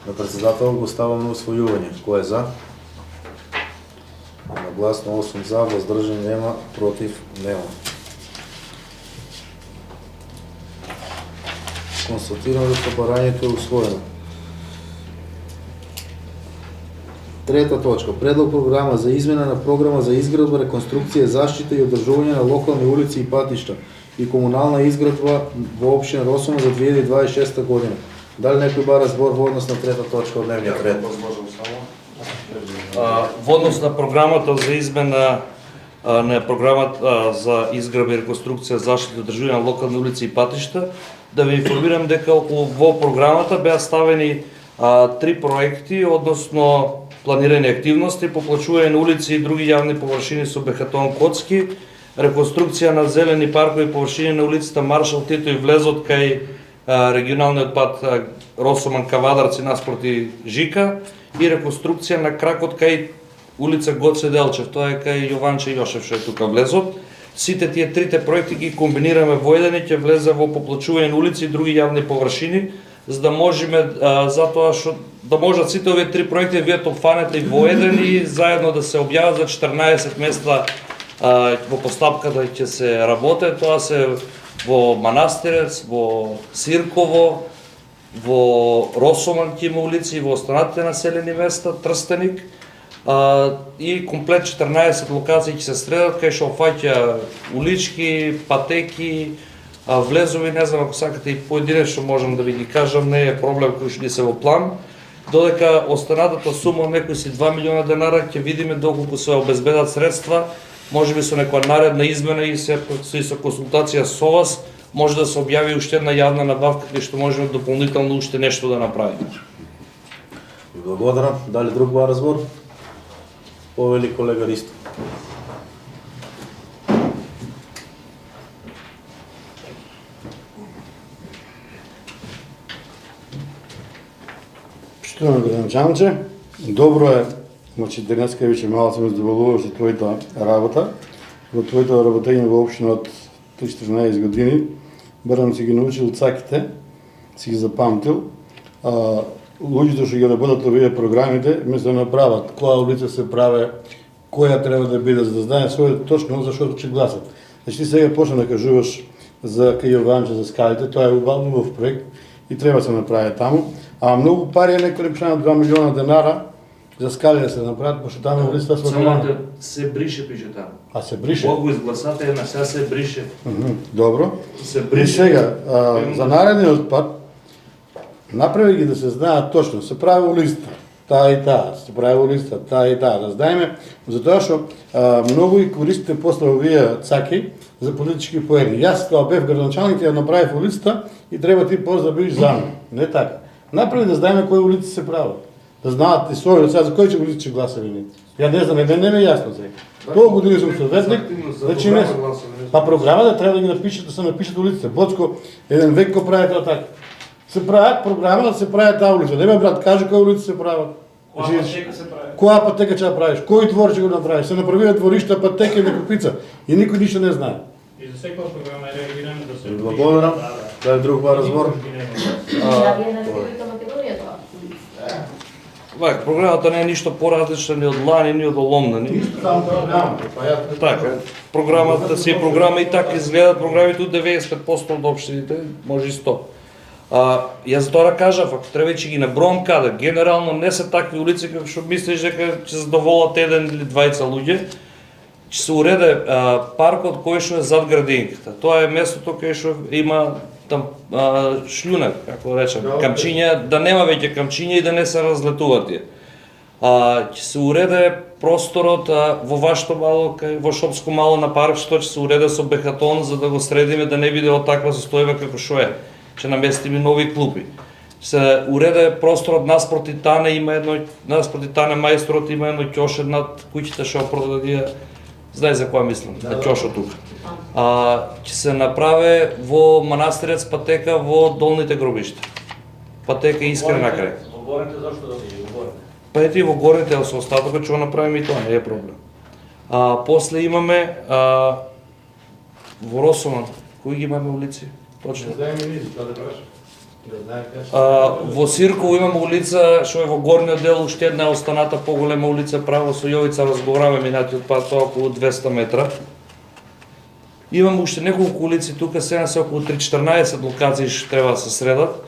на председател го ставам на усвојување. Кој е за? Едногласно 8 за, воздржани нема, против нема. Констатирам дека барањето е усвоено. Трета точка. Предлог програма за измена на програма за изградба, реконструкција, заштита и одржување на локални улици и патишта и комунална изградба во општина Росово за 2026 година. Дали некој бара збор во однос на трета точка од дневниот ред? Во однос на програмата за измена на програмата за изградба и реконструкција, заштита и одржување на локални улици и патишта, да ви информирам дека во програмата беа ставени 3 проекти, односно планирани активности, поплачување на улици и други јавни површини со бетон коцки, реконструкција на зелени паркови и површини на улицата Маршал Тито и влезот кај регионалниот пат Росоман Кавадарци наспроти Жика и реконструкција на кракот кај улица Гоце Делчев, тоа е кај Јованче Јошев што е тука влезот. Сите тие трите проекти ги комбинираме во еден и ќе влезе во поплачување на улици и други јавни површини, за да можеме затоа што да можат сите овие три проекти да бидат опфанети во еден и заедно да се објават за 14 места во постапката ќе се работи. Тоа се во Манастирец, во Сирково, во Росоман ќе има улици и во останатите населени места, Трстеник, и комплет 14 локации ќе се средат кај што опфаќа улички, патеки, влезови, не знам ако сакате и поединечно можам да ви ги кажам, не е проблем кој што ни се во план. Додека останатата сума некои си 2 милиона денара ќе видиме доколку се обезбедат средства, можеби со некоја наредна измена и со консултација со вас може да се објави уште една јавна набавка кај што можеме дополнително уште нешто да направиме. Благодарам. Дали друг бара збор? Повели колега Ристо. Штојано граѓанче, добро е, значи денеска веќе малку ме задоволува со твојата работа, во твоето работење во општина од 14 години, барам си ги научил цаките, си ги запамтил, луѓето што ги работат овие програмите, ме се направат која улица се праве, која треба да биде, за да знае својот точно зашто ќе гласат. Значи ти сега почна да кажуваш за кај Јованче за скалите, тоа е убав проект и треба да се направи таму, а многу пари е некој речено 2 милиона денара за скали да се направат, пошто таму улицата Самата се брише пише таму. А се брише? Богу изгласате на сега се брише. Добро. Се И брише. сега, за наредниот пат, направи ги да се знаат точно, се прави листа, таа и таа, се прави листа, таа и таа, да знаеме, затоа што многу и користите после овие цаки за политички поени. Јас кога бев градоначалник ја направив улицата и треба ти после да бидеш за мене. Не така. Направи да знаеме кои улици се прават. Да знаат и својот, сега за кој ќе улици ќе гласаме ние. Ја не знам, не ме јасно сега. Толку години сум советник, значи не Па програмата треба да ги напишат, да се напишат улиците. Боцко, еден век го прави тоа така. Се прават програма да се прави таа улица. Не бе брат, кажи која улица се прават. Која патека ќе направиш? Кој двор ќе го направиш? Се направија дворишта, патека и некупица. И никој ништо не знае. И за секоја програма е реагирано да се... Благодарам. Дали друг бар разбор? Да, вие населите Македонија тоа. Вака, програмата не е ништо поразлична ни од Лани, ни од Оломна. Ништо таму тоа нема. Така, програмата си е програма и така изгледат програмите од 95% од општините, може и 100. Јас за тоа кажав, ако треба ќе ги наброам каде, генерално не се такви улици како што мислиш дека ќе задоволат еден или двајца луѓе. Ќе се уреде паркот кој што е зад градинката. Тоа е местото кај што има там шљунак, како речем, камчиња, да нема веќе камчиња и да не се разлетуваат тие. Ќе се уреде просторот во вашето мало, во Шопско мало на паркшто, ќе се уреде со бехатон за да го средиме да не биде од таква состојба како што е. Ќе наместиме нови клупи. Се уреде просторот наспроти Тане, има едно наспроти Тане мајсторот има едно ќоше над куќите што продадија. Знај за која мислам, на ќошот тука. Ќе се направи во манастирец патека во долните гробишта. Патека искрен накрај. Во горните зашто да биде во горните? Па ете и во горните, со остатокот ќе го направиме и тоа, не е проблем. После имаме во Росоман, кои ги имаме улици? Точно. Во Сирково имаме улица што е во горниот дел, уште една останата поголема улица, право со Јовица разговараме минатиот пат, тоа околу 200 метра. Имаме уште неколку улици тука, сега се околу 3-14 локации што треба да се средат.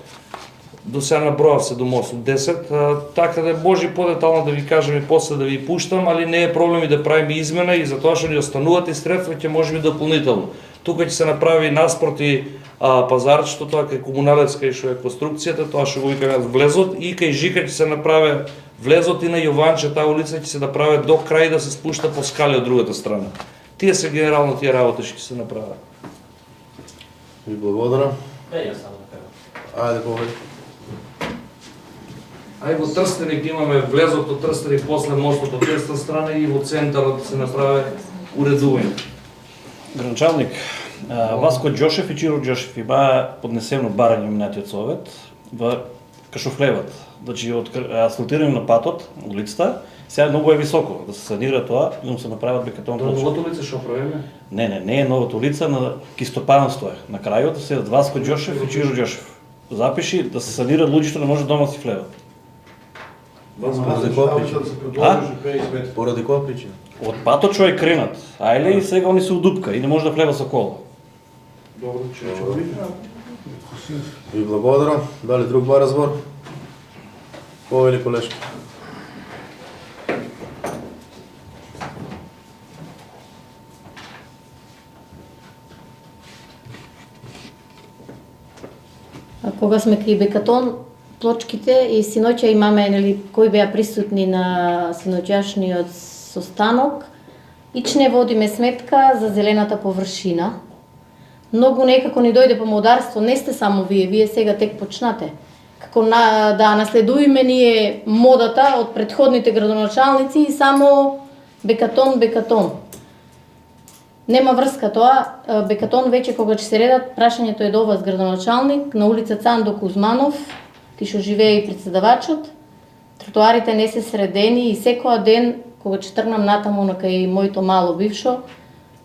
До сега набројав 7-8-10, така да може подетално да ви кажам и после да ви пуштам, али не е проблем и да правиме измена и затоа што ни остануваат и средства ќе можеме дополнително. Тука ќе се направи наспроти пазарчето, тоа кај комуналец кај што е конструкцијата, тоа што го викаме влезот и кај Жика ќе се направи влезот и на Јованче, таа улица ќе се направи до крај да се спушта по скали од другата страна. Тие се генерално тие работи што ќе се направат. Ви благодарам. Јас само да кажам. Ајде, повеќе. Ај во Трстеник имаме влезот од Трстеник после мостот од десна страна и во центарот се направи уредување. Граначалник, Васко Џошев и Чиро Џошев има поднесено барање минатиот совет во Кашуфлевот. Значи од асфалтирање на патот, улицата, сега многу е високо да се санира тоа и да се направат бекатон плочки. Новата улица што правиме? Не е новата улица, на Кистопанство е. На крајот се Васко Џошев и Чиро Џошев. Запиши да се санира луѓето, не може дома си влеват. Поради која причина? Поради која причина? Од патот што е кренат, ајле и сега они се удупка и не може да влева со кола. Добро, ќе Ви благодарам. Дали друг бар разбор? Повели колешки. Кога сме кај бекатон, плочките и синоќа имаме, нели, кои беа присутни на синоќашниот состанок, ичне водиме сметка за зелената површина. Многу некако ни дојде помодарство, не сте само вие сега тек почнате. Како да наследуваме ние модата од претходните градоначалници и само бекатон. Нема врска тоа, бекатон веќе кога ќе се редат, прашањето е до вас градоначалник, на улица Цандо Кузманов, ти што живее и председавачот, тротоарите не се средени и секоја ден, кога ќе тргнам натаму на кај моето мало бившо,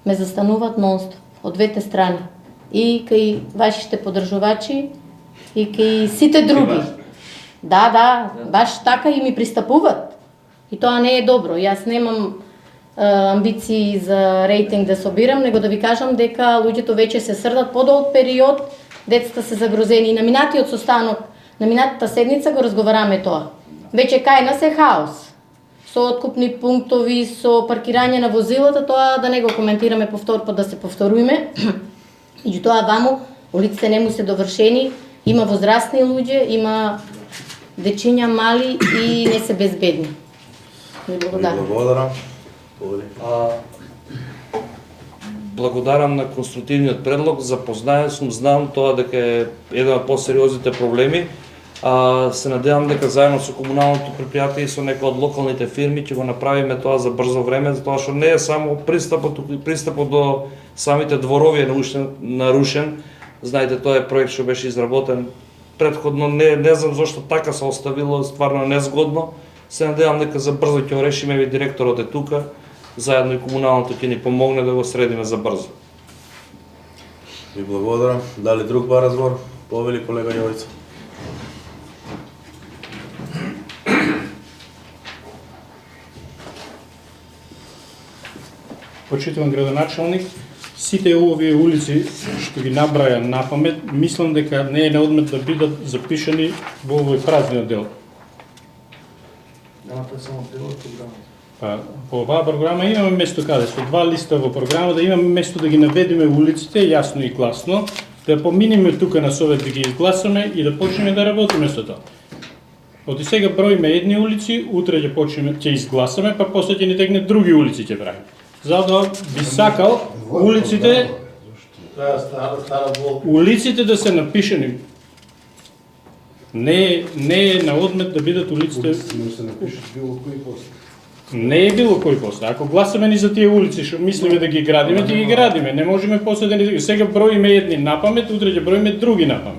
ме застануваат нонстоп, од двете страни. И кај вашите подржувачи, и кај сите други. Да, баш така и ми пристапуваат. И тоа не е добро. Јас немам амбиции за рейтинг да собирам, него да ви кажам дека луѓето веќе се срдат подолг период, децата се загрозени. И на минатиот состанок, на минатата седница го разговараме тоа. Веќе кај нас е хаос. Со откупни пунктови, со паркирање на возилата, тоа да не го коментираме повтор пат да се повторуеме. Меѓутоа ваму улиците не му се довршени, има возрастни луѓе, има дечиња мали и не се безбедни. Ви благодарам. Благодарам. Благодарам на конструктивниот предлог, запознаен сум, знам тоа дека е еден од посериозните проблеми. Се надевам дека заедно со комуналното предпријатие и со некои од локалните фирми ќе го направиме тоа за брзо време, затоа што не е само пристапот, туку и пристапот до самите дворови е нарушен. Знаете, тоа е проект што беше изработен претходно, не знам зошто така се оставило, стварно незгодно. Се надевам дека за брзо ќе го решиме, и директорот е тука, заедно и комуналното ќе ни помогне да го средиме за брзо. Ви благодарам. Дали друг бар разбор? Повели колега Јовица. Почитуван градоначалник, сите овие улици што ги набраја на памет, мислам дека не е неодмет да бидат запишани во овој празниот дел. По оваа програма имаме место каде со 2 листа во програма, да имаме место да ги наведеме улиците јасно и гласно, да поминеме тука на совет да ги изгласаме и да почнеме да работиме со тоа. Од сега броиме едни улици, утре ќе почнеме, ќе изгласаме, па после ќе ни тегне други улици ќе правиме. Затоа би сакал улиците да се напишани. Не е на одмет да бидат улиците. Не е било кој после. Ако гласаме ни за тие улици што мислиме да ги градиме, ќе ги градиме. Не можеме после да ни сега броиме едни напамет, утре ќе броиме други напамет.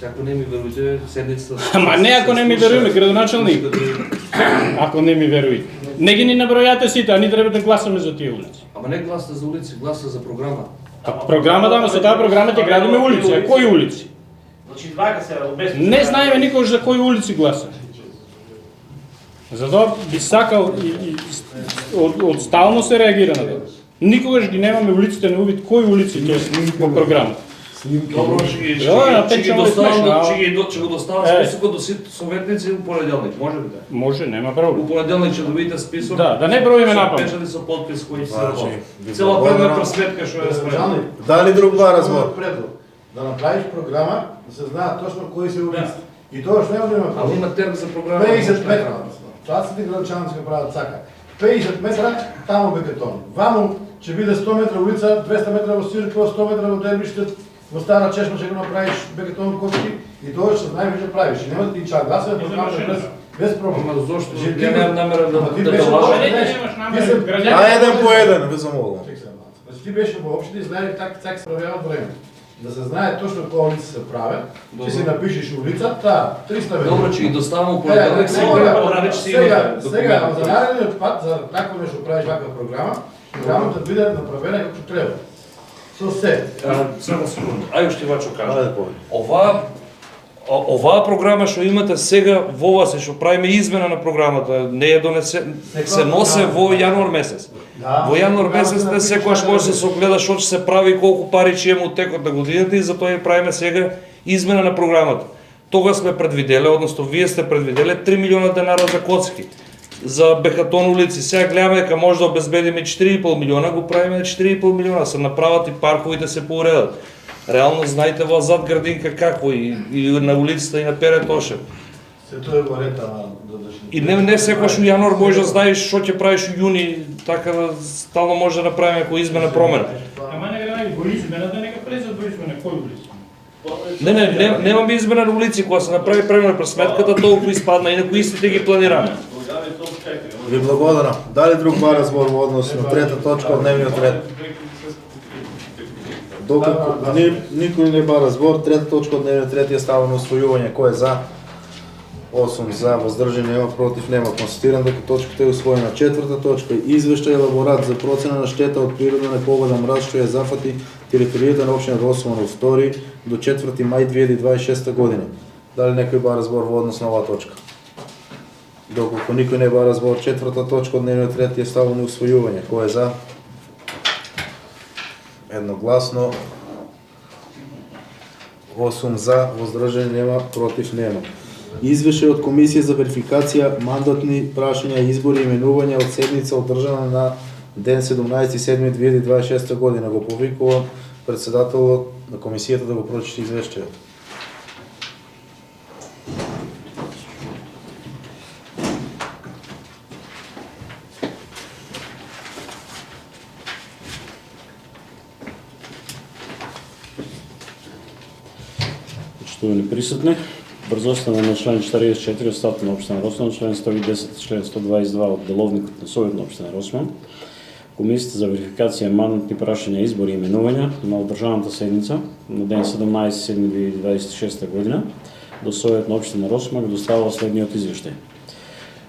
Ако не ми верувате, седницата... Ама не ако не ми веруваме, градоначалник. Ако не ми верувате. Не ги ни набројате сите, а ни треба да гласаме за тие улици. Ама не гласа за улици, гласа за програма. Програма да, со таа програма ќе градиме улици. А кои улици? Не знаеме никогаш за кои улици гласаме. Затоа би сакал и од стално се реагира на тоа. Никогаш ги немаме улиците на увид кои улици тоа по програмата. Добро, ќе го доставам списокот до сите советници во понеделник, може ли да? Може, нема проблем. Во понеделник ќе добиете список. Да не броиме напамет. Печати со подпис кои се работи. Цела предна просветка што е спремна. Дали друг бар разбор? Да направиш програма, да се знаат точно кои се улици. И тоа што нема да има Ама проблем. има терк за програма. 50 метра. Тоа се ти градоначалници го прават сака. 50 метра таму бетон. Ваму ќе биде 100 метра улица, 200 метра во Сиркова, 100 метра во Дербиште, во Стара Чешма ќе го направиш бетон копки и тоа што знаеш ќе правиш. И нема да ти чак гласува програма без проблем. Ама зошто? Ја немам намера да лажам. Еден по еден, ви замолувам. Значи ти беше во општина и знаеш така се правеа време. Да се знае точно која улица се прави, ќе си напишеш улица, 300 метра. Добро, ќе ги доставам понеделник, сега Сега, за наредниот пат, за тако нешто правиш ваква програма, програмата биде направена како треба. Со се. Само секунда. Ај уште вачо кажа. Ајде повеќе. Оваа програма што имате сега во вас и што правиме измена на програмата, не е донесен, се носе во јануар месец. Во јануар месец не секогаш може да се огледа што ќе се прави и колку пари ќе има од текот на годината и затоа ја правиме сега измена на програмата. Тога сме предвиделе, односно вие сте предвиделе 3 милиона денари за коцки, за бехатон улици. Сега гледаме дека може да обезбедиме 4,5 милиона, го правиме 4,5 милиона, се направат и парковите се поуредат. Реално знаете во зад градинка какво и на улицата и на Пере Тошев. Се тоа е во ред, ама И не секогаш у јануар можеш да знаеш што ќе правиш у јуни, така да стално може да направиме некоја измена промена. Ама не гради во измената, нека влезат во измена кој улици. Немаме измена на улици, кога се направи премер през сметката, толку испадна и некои истите ги планираме. Ви благодарам. Дали друг бар разбор во однос на трета точка од дневниот ред? Доколку никој не бара збор, трета точка од дневниот ред е ставено усвојување. Кој е за? 8 за, воздржани нема, против нема. Констатирам дека точката е усвоена. Четврта точка. Извештај елаборат за процена на штета од природна непогода мраз што ја зафати територијата на општина Росман од 2 до 4 мај 2026 година. Дали некој бара збор во однос на оваа точка? Доколку никој не бара збор, четврта точка од дневниот ред е ставено усвојување. Кој е за? Едногласно. 8 за, воздржани нема, против нема. Извешај од Комисија за верификација, мандатни прашања, избори и именувања од седница одржана на ден 17.7.2026 година. Го повикувам председателот на комисијата да го прочита извештајот. Почитувани присутни, брзоста на член 44 од статут на општина Росман, член 110, член 122 од деловникот на Совет на општина Росман, Комисията за верификација, мандатни прашања, избори и именувања на одржаната седница на ден 17.7.2026 година до Совет на општина Росман го доставува следниот извештај.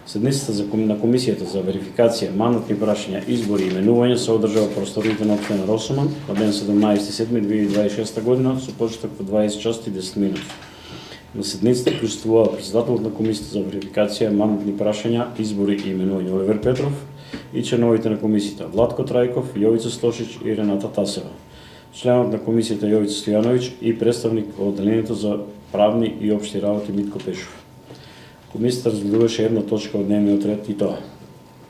Седницата на Комисијата за верификација, мандатни прашања, избори и именувања се одржа во просториите на општина Росман на ден 17.7.2026 година со почеток во 20 часот и 10 минути. На седницата присуствува председателот на Комисијата за верификација, мандатни прашања, избори и именувања Оливер Петров и членовите на комисијата Владко Трајков, Јовица Стошич и Рената Тасева, членот на комисијата Јовица Стојановиќ и представник во одделението за правни и општи работи Митко Пешов. Комисијата разгледуваше една точка од дневниот ред и тоа: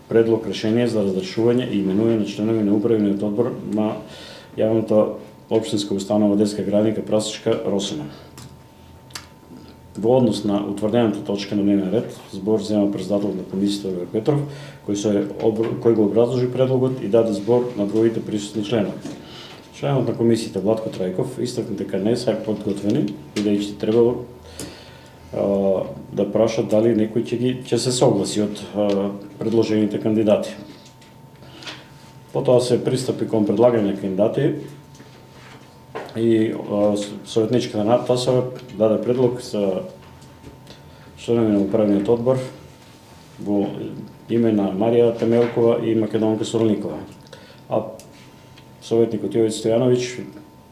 предлог решение за разрешување и именување на членови на управниот одбор на јавната општинска установа детска градинка Прасичка Росман. Во однос на утврдената точка на дневниот ред, збор зема председателот на комисијата Оливер Петров, кој го образложи предлогот и даде збор на другите присутни членови. Членот на комисијата Владко Трајков истакна дека не се подготвени, бидејќи требало да прашат дали некој ќе се согласи од предложените кандидати. Потоа се пристапи кон предлагање на кандидати и советничката на Тасева даде предлог за членови на управниот одбор во име на Марија Темелкова и Македонка Сорлникова, а советникот Јовица Стојановиќ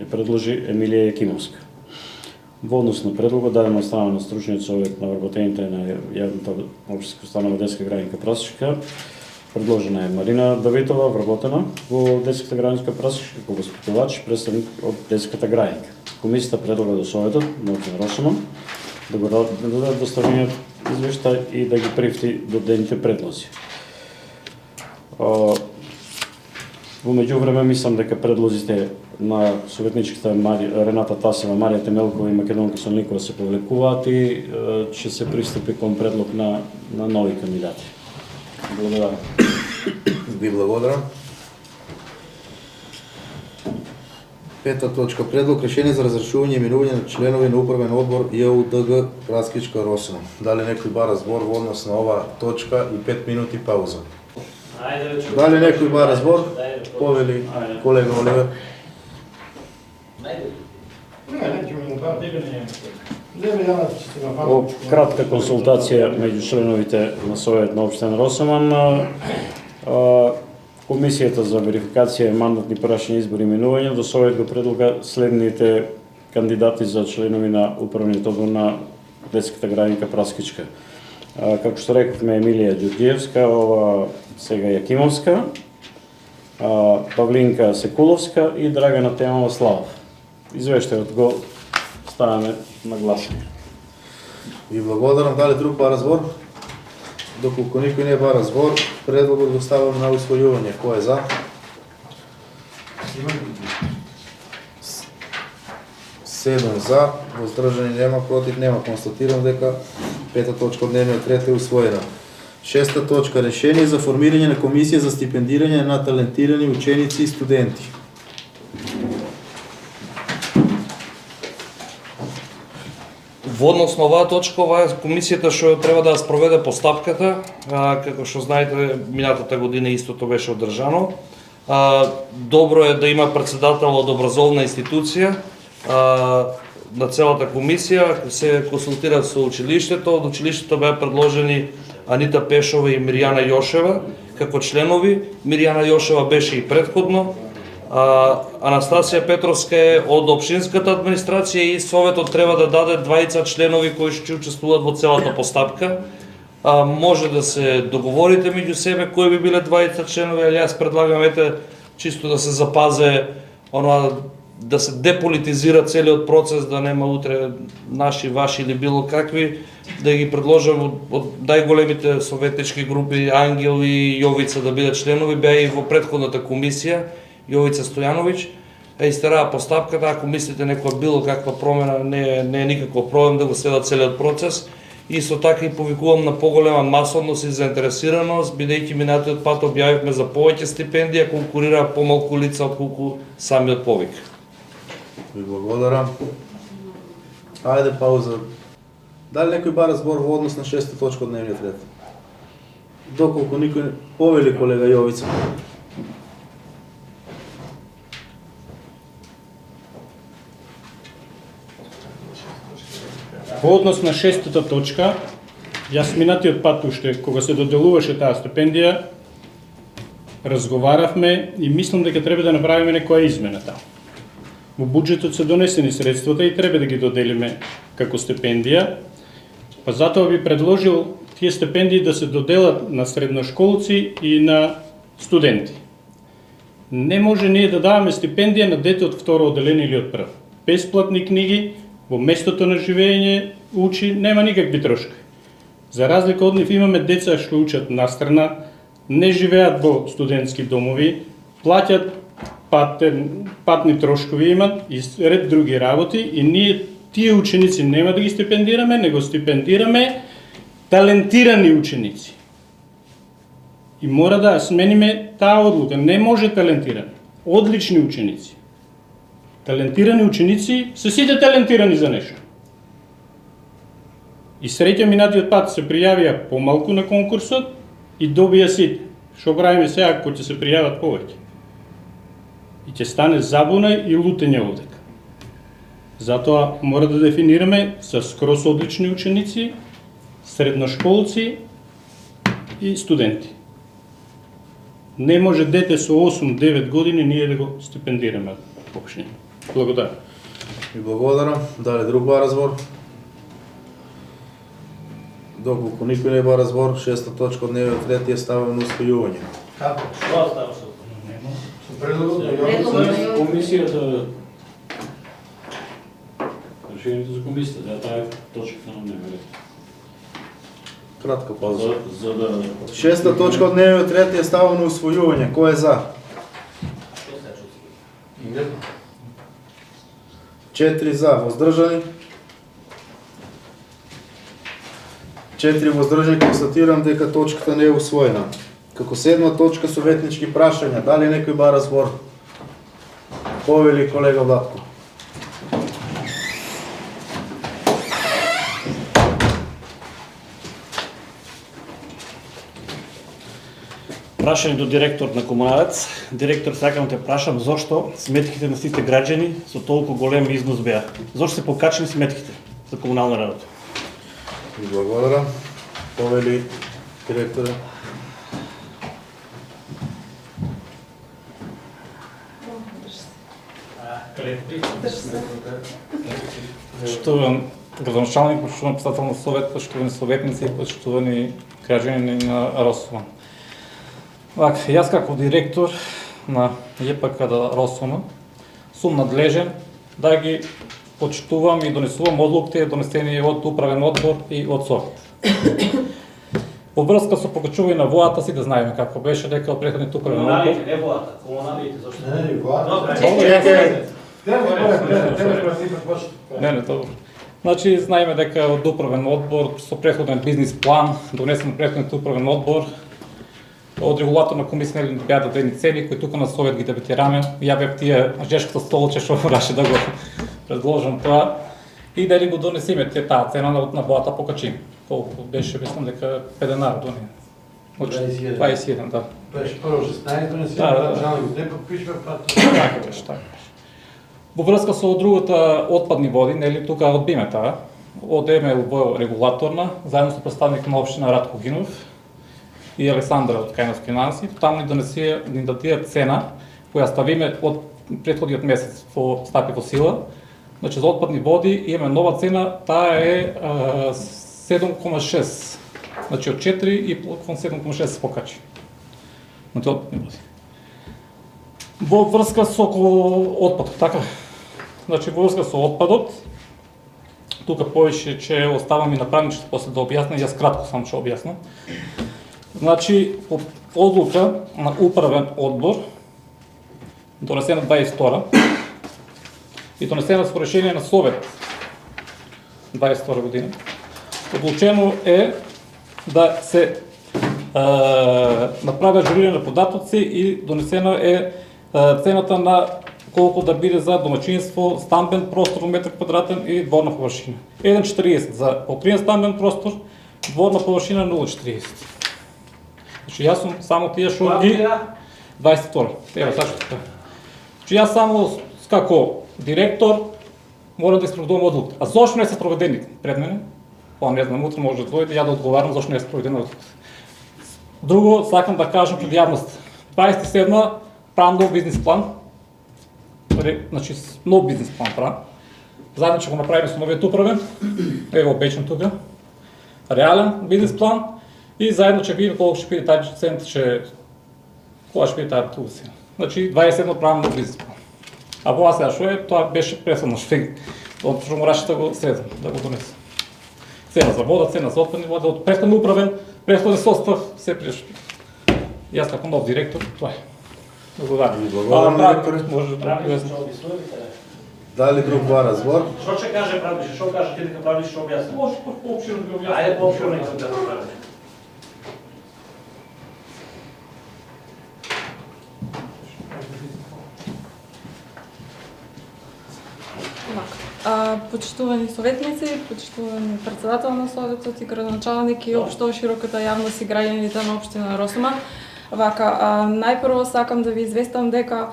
ја предложи Емилија Јакимовска. Во однос на предлогот дадена од страна на стручниот совет на вработените на јавната општинска установа детска градинка Прасичка, предложена е Марина Давидова, вработена во детската градинка Прасичка како воспитувач, представник од детската градинка. Комисијата предлага до Советот на општина Росман да го даде доставениот извештај и да ги прифти додените предлози. Во меѓувреме мислам дека предлозите на советничката Рената Тасева, Марија Темелкова и Македонка Сорлникова се повлекуваат и ќе се пристапи кон предлог на нови кандидати. Благодарам. Ви благодарам. Пета точка. Предлог решение за разрешување и именување на членови на управен одбор ЈУДГ Прасичка Росман. Дали некој бара збор во однос на оваа точка и 5 минути пауза? Дали некој бара збор? Повели колега Оливер. Во кратка консултација меѓу членовите на Совет на општина Росман, Комисијата за верификација, мандатни прашања, избори и именувања до Совет го предлага следните кандидати за членови на управниот одбор на детската градинка Прасичка. Како што рековме, Емилија Ѓурѓиевска, ова сега Јакимовска, Павлинка Секуловска и Драгана Темова Славов. Извештајот го ставаме на гласање. Ви благодарам. Дали друг бара збор? Доколку никој не бара збор, предлогот го ставам на усвојување. Кој е за? Седум за, воздржани нема, против нема. Констатирам дека пета точка од дневниот ред е усвоена. Шеста точка. Решение за формирање на комисија за стипендирање на талентирани ученици и студенти. Во однос на оваа точка, оваа комисијата што треба да ја спроведе постапката, како што знаете, минатата година истото беше одржано. Добро е да има председател од образовна институција на целата комисија, се консултира со училиштето, од училиштето беа предложени Анита Пешова и Мирјана Јошева како членови. Мирјана Јошева беше и претходно. Анастасија Петровска е од општинската администрација и Советот треба да даде 20 членови кои ќе учествуваат во целата постапка. Може да се договорите меѓу себе кои би биле 20 членови, али јас предлагам чисто да се запазе да се деполитизира целиот процес, да нема утре наши, ваши или било какви, да ги предложам од најголемите советнички групи Ангел и Јовица да бидат членови, беа и во претходната комисија Јовица Стојановиќ, истераа постапката. Ако мислите некоја било каква промена, не е никаков проблем да го следат целиот процес. Исто така и повикувам на поголема масовност и заинтересираност, бидејќи минатиот пат објавивме за повеќе стипендија, конкурира помалку лица отколку самиот повик. Ви благодарам. Ајде пауза Дали некој бара збор во однос на 6 точка од дневниот ред? Доколку никој повели колега Јовица. Во однос на 6-та точка, јас минатиот пат уште, кога се доделуваше таа стипендија, разговаравме и мислам дека треба да направиме некоја измена таа. Во буџетот се донесени средствата и треба да ги доделиме како стипендија, па затоа би предложил тие стипендии да се доделат на средношколци и на студенти. Не може ние да даваме стипендија на дете од второ одделение или од прво. Бесплатни книги, во местото на живење учи, нема никакви трошки. За разлика од нив имаме деца што учат настрана, не живеат во студентски домови, плаќат патни трошкови имат и ред други работи и ние тие ученици нема да ги стипендираме, него стипендираме талентирани ученици. И мора да смениме таа одлука. Не може талентирани, одлични ученици. Талентирани ученици се сите талентирани за нешто. И среќа минатиот пат се пријавија помалку на конкурсот и добија сите. Што правиме сега кога ќе се пријават повеќе? И ќе стане забуна и лутење овдека. Затоа мора да дефинираме со скроз одлични ученици, средношколци и студенти. Не може дете со 8-9 години ние да го стипендираме општина. Благодарам. И благодарам. Дали друг бара збор? Доколку никој не бара збор, 6-та точка од дневниот ред е ставена на усвојување. Како? Што става со Со предлогот на Предлогот на Јовица, комисијата? Решението за комисијата, таа е точката на дневниот ред. Кратка пауза. За да 6-та точка од дневниот ред е ставена на усвојување. Кој е за? 4 за, воздржани. 4 воздржани, констатирам дека точката не е усвоена. Како 7 точка советнички прашања, дали некој бара збор? Повели колега Владко. Прашање до директор на Комуналец. Директор, сакам те прашам зошто сметките на сите граѓани со толку голем износ беа? Зошто се покачени сметките за комунална работа? Благодарам. Повели директоре. Почитуван градоначалник, почитуван председател на совет, почитувани советници, почитувани граѓани на Росома. Јас како директор на ЈПК Росома сум надлежен да ги почитувам и донесувам одлуките донесени од управен одбор и од совет. Во врска со покачување на воата си да знаеме како беше дека од претходниот управен одбор. Не воата, комуналите зошто? не, Влад. Не, добро. Значи, знаеме дека од управен одбор со претходен бизнис план, донесен од претходниот управен одбор, од регулаторна комисија нели беа дадени цени кои тука на совет ги дебатираме. Ја бев тие жешката столче што мораше да го предложам тоа и дали го донесеме таа цена на воата покачим. Колку беше, мислам дека 5 денари доне. 21, да. Беше прво 16, донесен, Да. началник не подпишува, па Така беше, така беше. Во врска со другата отпадни води, нели тука одбиме таа, одеме во регулаторна, заедно со представник на општина Радко Гинов и Александра од Кајнос финанси, таму ни дадија цена која ставиме од претходниот месец во стапи во сила. Значи за отпадни води имаме нова цена, таа е 7,6. Значи од 4 и кон 7,6 се покачи. Значи отпадни води. Во врска со отпадот, така? Значи во врска со отпадот, тука повеќе че оставам и направничето после да објаснам, јас кратко само ќе објаснам. Значи, по одлука на управен одбор, донесена 22 и донесена со решение на совет 22 година, одлучено е да се направи ажурирање на податоци и донесена е цената на колку да биде за домаќинство, стамбен простор метар квадратен и дворна површина. 1,40 за покриен стамбен простор, дворна површина 0,40. Значи јас сум само тие што ги 22. Ева сашто така. Значи јас само како директор мора да испроведувам одлука. А зошто не се спроведени пред мене? Па не знам, утре може да дојде ја да одговарам зошто не е спроведена одлука. Друго, сакам да кажам пред јавност. 27 правам нов бизнис план. Значи, нов бизнис план правам. Заедно ќе го направиме со новиот управен. Ево обечен тука. Реален бизнис план. И заедно ќе видиме колку ќе биде тај цент, кога ќе биде тај тулси. Значи, 27 правам нов бизнис план. А во сега што е, тоа беше преследно швег. Од што мораше да го средам, да го донесам. Цена за вода, цена за отпадни вода, од претходно управен, претходен состав, се преш. Јас како нов директор, тоа е. Благодарам. Благодарам, директор. Може да Дали друг разбор? Што ќе каже правиш? Што каже ти дека правиш, што објасни? Може поопширно да објаснам. Ајде поопширно нека да направи. Почитувани советници, почитувани председател на советот и градоначалник и општо широката јавност и граѓаните на општина Росума. Најпрво сакам да ви известам дека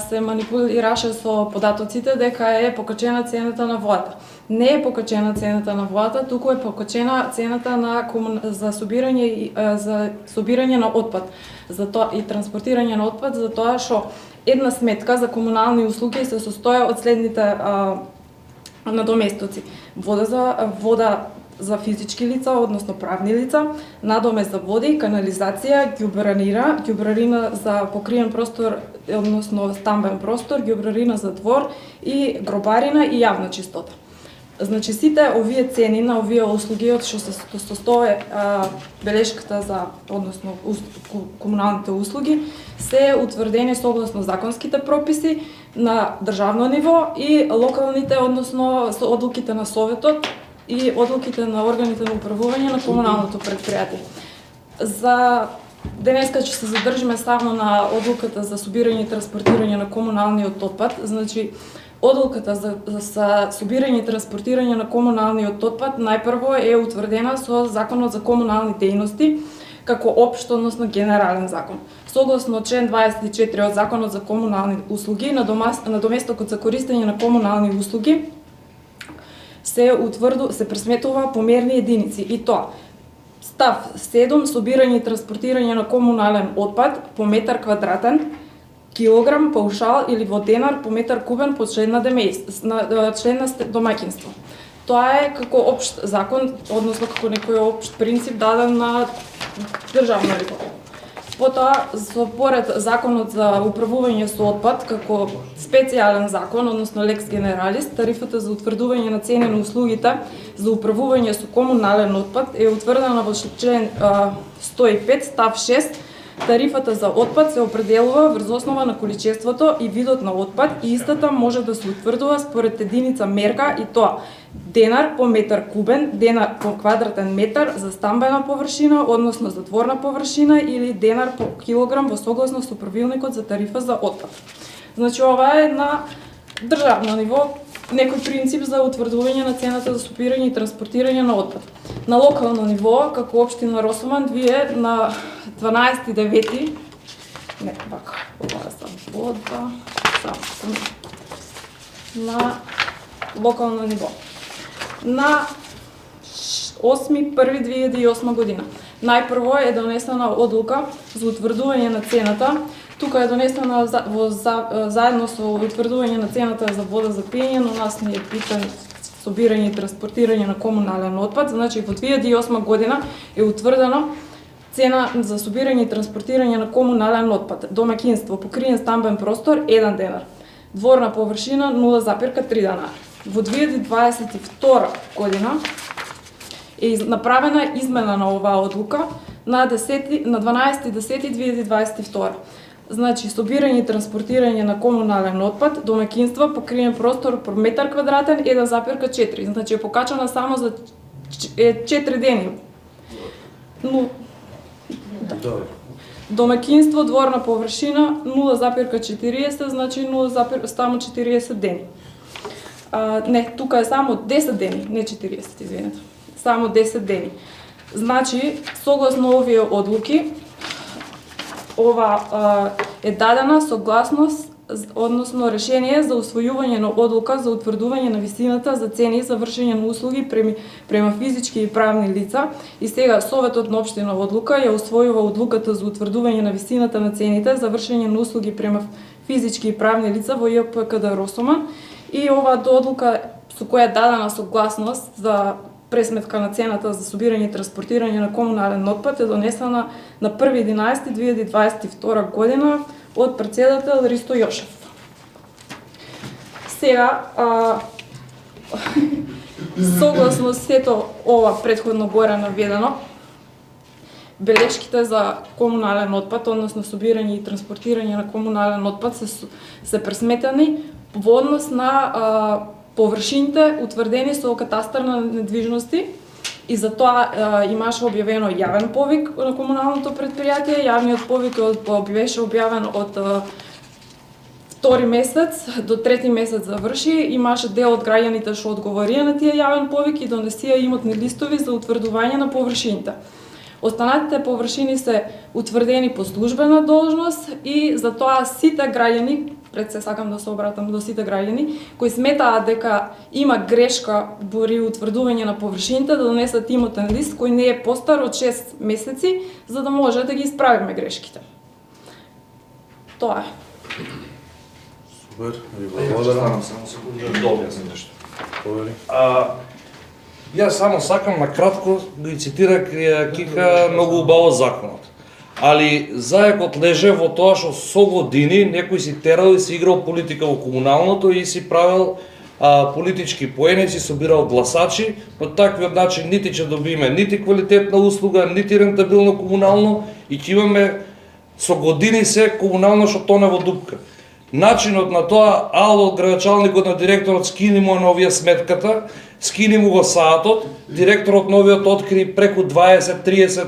се манипулираше со податоците дека е покачена цената на водата. Не е покачена цената на водата, туку е покачена цената на за собирање на отпад, и транспортирање на отпад, за тоа што една сметка за комунални услуги се состоја од следните надоместоци. Вода за физички лица, односно правни лица, надомест за води, канализација, ѓубрарина за покриен простор, односно стамбен простор, ѓубрарина за двор и гробарина и јавна чистота. Значи сите овие цени на овие услуги од што се состои белешката за, односно комуналните услуги, се утврдени согласно законските прописи на државно ниво и локалните, односно со одлуките на советот и одлуките на органите на управување на комуналното предпријатие. За денеска ќе се задржиме само на одлуката за собирање и транспортирање на комуналниот отпад. Значи, одлуката за собирање и транспортирање на комуналниот отпад најпрво е утврдена со Законот за комунални дејности како општ, односно генерален закон. Согласно член 24 од Законот за комунални услуги, на доместокот за користење на комунални услуги се пресметува по мерни единици и тоа став 7 собирање и транспортирање на комунален отпад по метар квадратен, килограм паушал или во денар по метар кубен по член на домаќинство. Тоа е како општ закон, односно како некој општ принцип даден на државно ниво. Потоа, според Законот за управување со отпад, како специјален закон, односно Lex Generalis, тарифата за утврдување на цени на услугите за управување со комунален отпад е утврдена во член 105, став 6. Тарифата за отпад се определува врз основа на количеството и видот на отпад и истата може да се утврдува според единица мерка и тоа денар по метар кубен, денар по квадратен метар за стамбена површина, односно за дворна површина или денар по килограм во согласно со правилникот за тарифа за отпад. Значи ова е на државно ниво некој принцип за утврдување на цената за собирање и транспортирање на отпад. На локално ниво, како општина Росуман, вие на 12.9. На локално ниво. На 8.1.2008 година. Најпрво е донесена одлука за утврдување на цената. Тука е донесена заедно со утврдување на цената за вода за пиење, но нас не е питан собирање и транспортирање на комунален отпад. Значи во 2008 година е утврдено цена за собирање и транспортирање на комунален отпад. Домаќинство, покриен стамбен простор 1 денар. Дворна површина 0,3 денара. Во 2022 година е направена измена на оваа одлука на 12.10.2022. Значи, собирање и транспортирање на комунален отпад, домаќинства, покриен простор по метар квадратен 1,4. Значи, е покачана само за 4 дени. Но, да. Домакинство, дворна површина 0,40, значи 0,40 дени. Не, тука е само 10 дени, не 40, извинете. Само 10 дени. Значи, согласно овие одлуки, ова е дадена согласност, односно решение за усвојување на одлука за утврдување на висината за цени за вршење на услуги према физички и правни лица, и сега Советот на општина одлука ја усвојува одлуката за утврдување на висината на цените за вршење на услуги према физички и правни лица во ЈПКД Росоман, и оваа одлука со која е дадена согласност за пресметка на цената за собирање и транспортирање на комунален отпад е донесена на 1.11.2022 година од председател Ристо Јошев. Сега, согласно сето ова претходно горе наведено, белешките за комунален отпад, односно собирање и транспортирање на комунален отпад се пресметени во однос на површините утврдени со катастар на недвижности, и затоа имаше објавено јавен повик на комуналното предпријатие. Јавниот повик беше објавен од 2 месец до 3 месец заврши. Имаше дел од граѓаните што одговорија на тие јавен повик и донесија имотни листови за утврдување на површините. Останатите површини се утврдени по службена должност, и затоа сите граѓани, пред се сакам да се обратам до сите граѓани, кои сметаат дека има грешка при утврдување на површините, да донесат имотен лист кој не е постар од 6 месеци, за да може да ги исправиме грешките. Тоа е. Супер, ви благодарам. Само секунда да објаснам нешто. Повели. Јас само сакам на кратко да ги цитирам Кика многу убаво законот. Али заекот леже во тоа што со години некој си терал и си играл политика во комуналното и си правил политички поени, си собирал гласачи, по таквиот начин нити ќе добиеме нити квалитетна услуга, нити рентабилно комунално, и ќе имаме со години се комунално што тоне во дупка. Начинот на тоа, ало, градоначалникот на директорот скини му на овие сметката, скини му го саатот, директорот новиот откри преку 20-30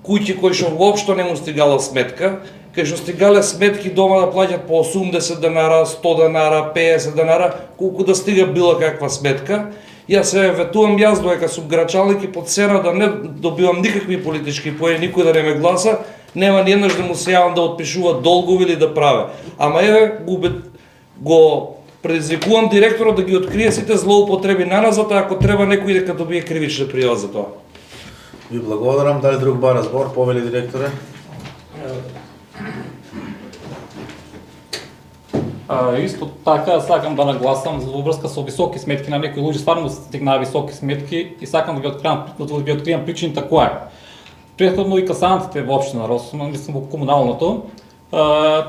куќи кои што воопшто не му стигала сметка, кај што стигале сметки дома да плаќат по 80 денара, 100 денара, 50 денара, колку да стига била каква сметка. Јас се ветувам јас доека сум градоначалник и по цена да не добивам никакви политички поени, никој да не ме гласа, нема ни еднаш да му се јавам да отпишува долгови или да праве. Ама еве го предизвикувам директорот да ги открие сите злоупотреби наназад, ако треба некој дека добие кривична пријава за тоа. Ви благодарам. Дали друг бар разбор, повели директоре? Исто така сакам да нагласам во врска со високи сметки, на некои луѓе стварно стигнаа високи сметки, и сакам да ви откриам причината која е. Претходно и касантите во општина Росоман, мислам во комуналното,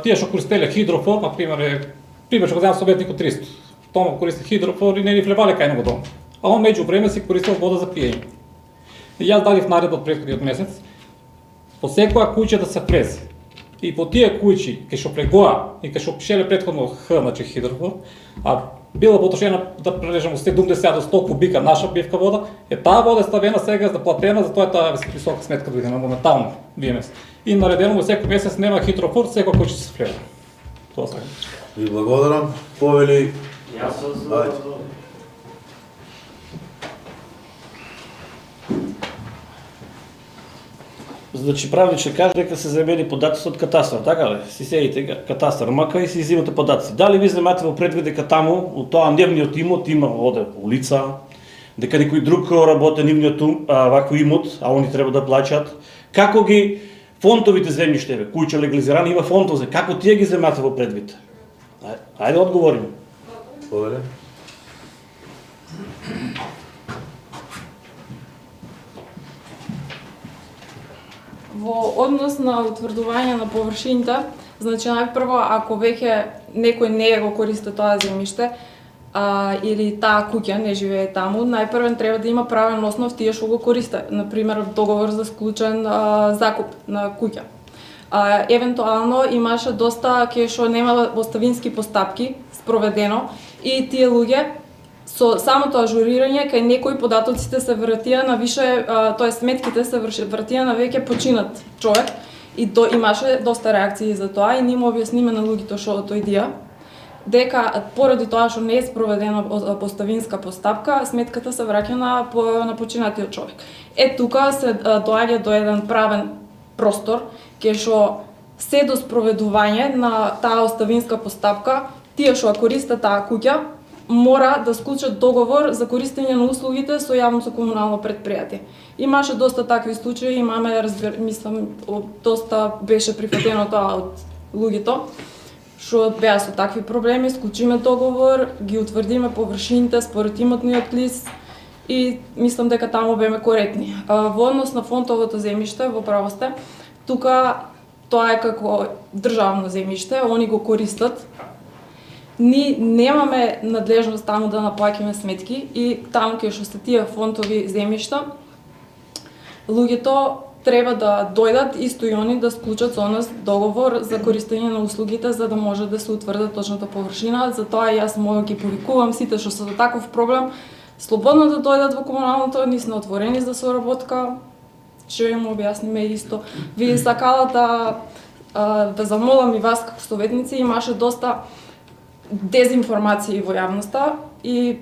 тие што користеле хидрофор, например што го земам советникот 300, тоа користи хидрофор и не ни влевале кај него дом, а он меѓу време си користел вода за пиење. И јас дадив наредба од претходниот месец, по секоја куќа да се влезе. И по тие куќи, кај што плегоа и кај што пишеле претходно Х, значи хидрофор, а била потрошена, да прележам, 70 до 100 кубика наша пивка вода, таа вода е ставена сега за платена, затоа е таа висока сметка дојде моментално ВМС. И наредено во секој месец нема хидрофор, секој кој ќе се влезе. Тоа сакам. Ви благодарам. Повели. Значи правниче кажа дека се земени податоци од катастар, така ли? Си седите катастар, мака и си изимате податоци. Дали ви земате во предвид дека таму, од тоа нивниот имот има оде улица, дека некој друг работи нивниот вако имот, а они треба да плаќаат? Како ги фондовите земјиште, куќа легализирани има фондови, како тие ги земате во предвид? Ајде одговориме. Повели. Во однос на утврдување на површините, значи најпрво ако веќе некој не го користи тоа земјиште, или таа куќа не живее таму, најпрвен треба да има правен основ тие што го користе, например договор за склучен закуп на куќа. Евентуално имаше доста кај што нема оставински постапки спроведено, и тие луѓе со самото ажурирање кај некои податоците се вратија на више, тоа сметките се вратија на веќе починат човек, И имаше доста реакции за тоа и ние му објасниме на луѓето што тој дија дека поради тоа што не е спроведена поставинска постапка, сметката се враќа на починатиот човек. Тука се доаѓа до еден правен простор кај што се до спроведување на таа оставинска постапка, тие што користат таа куќа мора да склучат договор за користење на услугите со јавното комунално претпријатие. Имаше доста такви случаи, имаме, мислам, доста беше прифатено тоа од луѓето, што беа со такви проблеми, склучиме договор, ги утврдиме површините според имотниот лист и мислам дека таму беме коректни. Во однос на фондовото земјиште, во право сте, тука тоа е како државно земјиште, они го користат. Ние немаме надлежност таму да наплаќаме сметки и таму кај што се тие фондови земјишта, луѓето треба да дојдат исто и они да склучат со нас договор за користење на услугите за да може да се утврди точната површина. Затоа јас мога ги повикувам сите што се за таков проблем слободно да дојдат во комуналното, ние сме отворени за соработка. Ќе им објасниме исто. Вие сакала да замолам и вас како советници, имаше доста дезинформации во јавноста и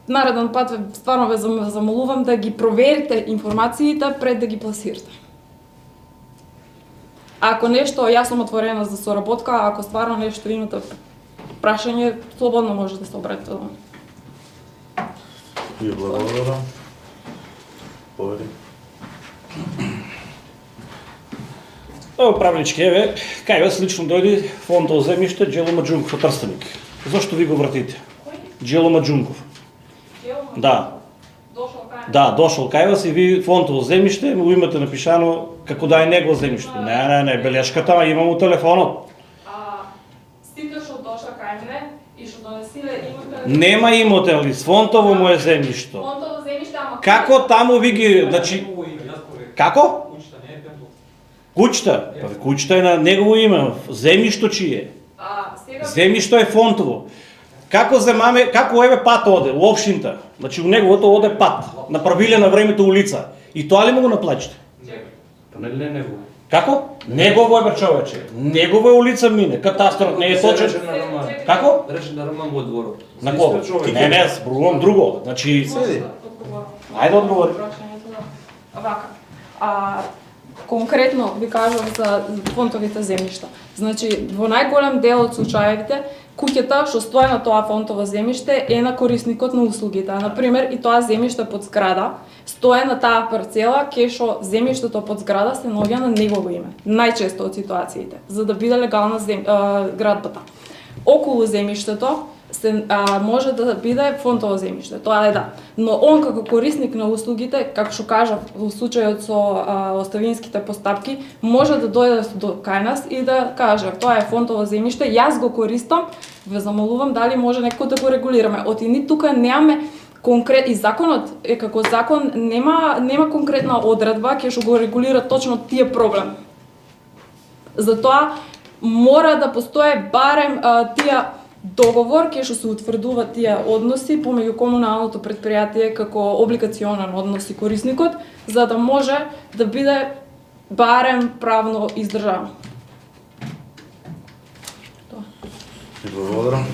нареден пат стварно ве замолувам да ги проверите информациите пред да ги пласирате. Ако нешто, јас сум отворена за соработка, ако стварно нешто имате прашање, слободно може да се обратите до мене. Ви благодарам. Повери. Правнички, еве, кај вас лично дојде фондово земјиште Џело Маџунков од Трстеник. Зошто ви го вратите? Џело Маџунков. Да. Да, дошол кај вас и ви фондово земјиште, му имате напишано како да е негово земјиште. Не, белешката имам у телефонот. Сите што доша кај мене и што донесиле имате... Нема имотен лист, фондово му е земјишто. Фондово земјиште, ама... Како таму ви ги, значи... Како? Куќата? Куќата е на негово име, земјишто чие? Земјишто е фондово. Како земаме, како еве пат оде, у општината, значи у неговото оде пат, направиле на времето улица. И тоа ли му го наплачите? Па не негово. Како? Негово е, бе, човече. Негово е улица мине, катастрот не е точен. Како? Рече на Роман во дворот. На кого? Не, зборувам друго. Значи... Ајде одговори. Вака. Конкретно ви кажам за фондовите земјишта. Значи, во најголем дел од случаевите, куќата што стои на тоа фондово земјиште е на корисникот на услугите. Например, и тоа земјиште под зграда стои на таа парцела кај што земјиштето под зграда се наоѓа на негово име. Најчесто од ситуациите, за да биде легална градбата. Околу земјиштето може да биде фондово земјиште, тоа е да. Но он како корисник на услугите, како што кажав во случајот со оставинските постапки, може да дојде до кај нас и да каже тоа е фондово земјиште, јас го користам, ве замолувам дали може некој да го регулираме. Ни тука немаме и законот е како закон нема конкретна одредба ќе што го регулира точно тие проблем. Затоа мора да постои барем тие договор кај што се утврдуваат тие односи помеѓу комуналното претпријатие како облигационен однос и корисникот, за да може да биде барем правно издржано. Благодарам.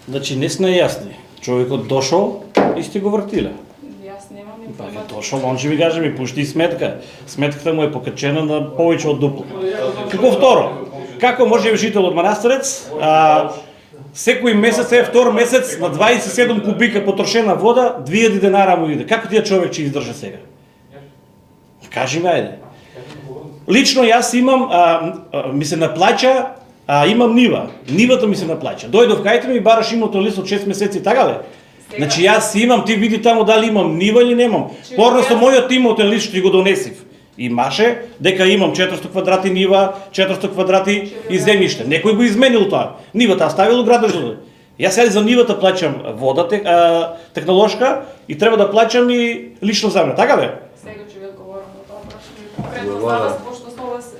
Значи не сме јасни. Човекот дошол и сте го вртиле. Јас немам Па информација. дошол, он ќе ви каже ми пушти сметка. Сметката му е покачена на повеќе од дупло. Како второ? Како може жител од Манастирец, секој месец е втор месец на 27 кубика потрошена вода, 2000 денара му иде. Како тие човек ќе издржа сега? Кажи ми ајде. Лично јас имам ми се наплаќа, имам нива. Нивата ми се наплаќа. Дојдов кај ми бараш имотен лист од 6 месеци, така ле? Значи јас имам, ти види таму дали имам нива или немам. Порано со мојот имотен лист што ти го донесив. Имаше дека имам 400 квадрати нива, 400 квадрати и земјиште. Некој го изменил тоа. Нивата оставил у градот. Јас сега за нивата плаќам вода технолошка и треба да плаќам и лично за мене, така бе? Сега ќе ви одговорам на тоа прашање. Конкретно за вас, пошто со вас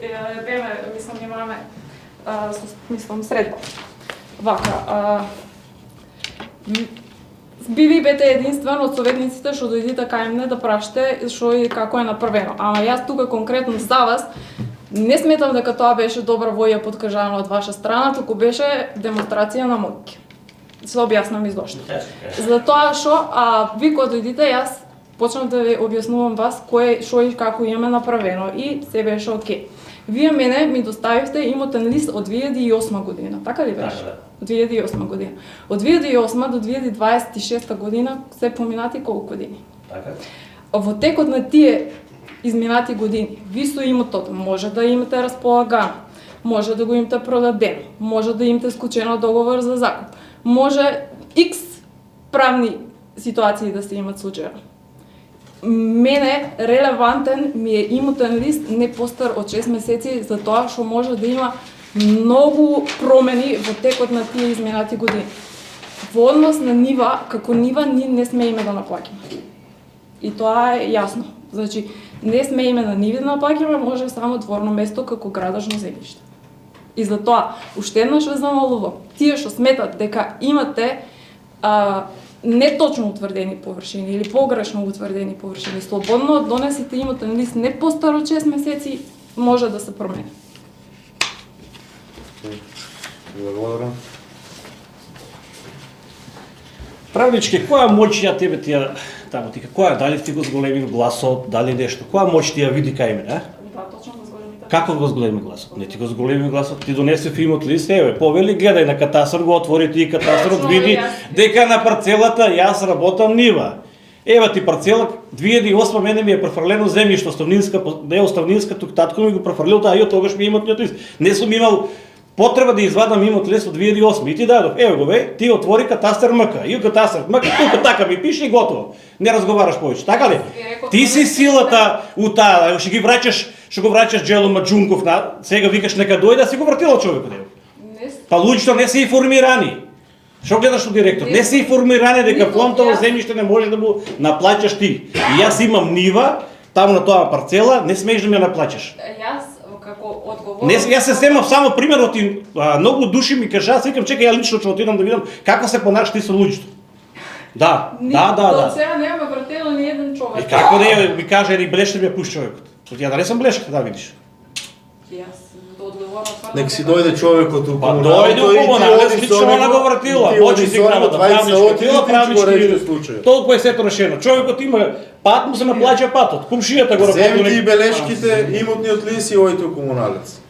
беме, мислам, имаме средба. Вака, би ви бете единствен од советниците што дојдите кај мене да прашате што и како е направено. Ама јас тука конкретно за вас не сметам дека тоа беше добра воја подкажана од ваша страна, туку беше демонстрација на моќ. Се објаснам изошто. Затоа што ви кога дојдите јас почнав да ви објаснувам вас што и како имаме направено и се беше окей. Вие мене ми доставивте имотен лист од 2008 година, така ли беше? Од 2008 година. Од 2008 до 2026 година се поминати колку години? Така. Во текот на тие изминати години, ви со имотот може да имате располагано, може да го имате продадено, може да имате склучено договор за закуп, може X правни ситуации да се имат случајно. Мене релевантен ми е имотен лист не постар од 6 месеци, за тоа што може да има многу промени во текот на тие изминати години. Во однос на нива, како нива, ние не сме име да наплаќаме. И тоа е јасно. Значи, не сме име на ниви да наплаќаме, може само дворно место како градажно земјиште. И затоа, уште еднаш ве замолувам, тие што сметат дека имате неточно утврдени површини или погрешно утврдени површини, слободно донесите имотен лист не постар од 6 месеци, може да се промени. Благодарам. Правнички, која моќ ја тебе ти ја таму ти која дали ти го зголеми гласот, дали нешто, која моќ ти ја види кај мене, Да, точно го зголеми така. Како го зголеми гласот? Не ти го зголеми гласот, ти донесе имот лист, еве, повели гледај на катастар, го отвори ти катастарот, види дека на парцелата јас работам нива. Ева ти парцела 2008 мене ми е префрлено земјиште, оставнинска, не оставнинска, тук татко ми го префрлил, таа и тогаш ми имотниот лист. Не сум имал потреба да извадам имот лист од 2008 и ти дадов. Еве го бе, ти отвори катастар МК. И катастар МК тука така ми пише и готово. Не разговараш повеќе, така ли? Ти си силата у таа, ќе го враќаш Джело Маџунков на сега викаш нека дојде, си го вратила човекот. Па луѓето не се информирани. Што гледаш од директор? Не се информирани дека фонтово земјиште не може да му наплаќаш ти. И јас имам нива таму на тоа парцела, не смееш да ми ја наплаќаш. Јас како одговор. Не, јас се земав само примерот и многу души ми кажа, викам чекај ја лично ќе отидам да видам како се понашаш ти со луѓето. Да. До сега нема вратено ни еден човек. И како да ми каже ни белешка ми ја пушти човекот. Ја да не сум белешка, да видиш. Јас до одговорно тврдам. Нека си дојде човекот у комуналното. Па дојде у комуналното, лично она го вратила. Почи си грамата, правнички тила, правнички. Толку е сето решено. Човекот има пат, му се наплаќа патот. Кумшијата го работи. Земјите и белешките, имотниот лист и ојте у комуналец.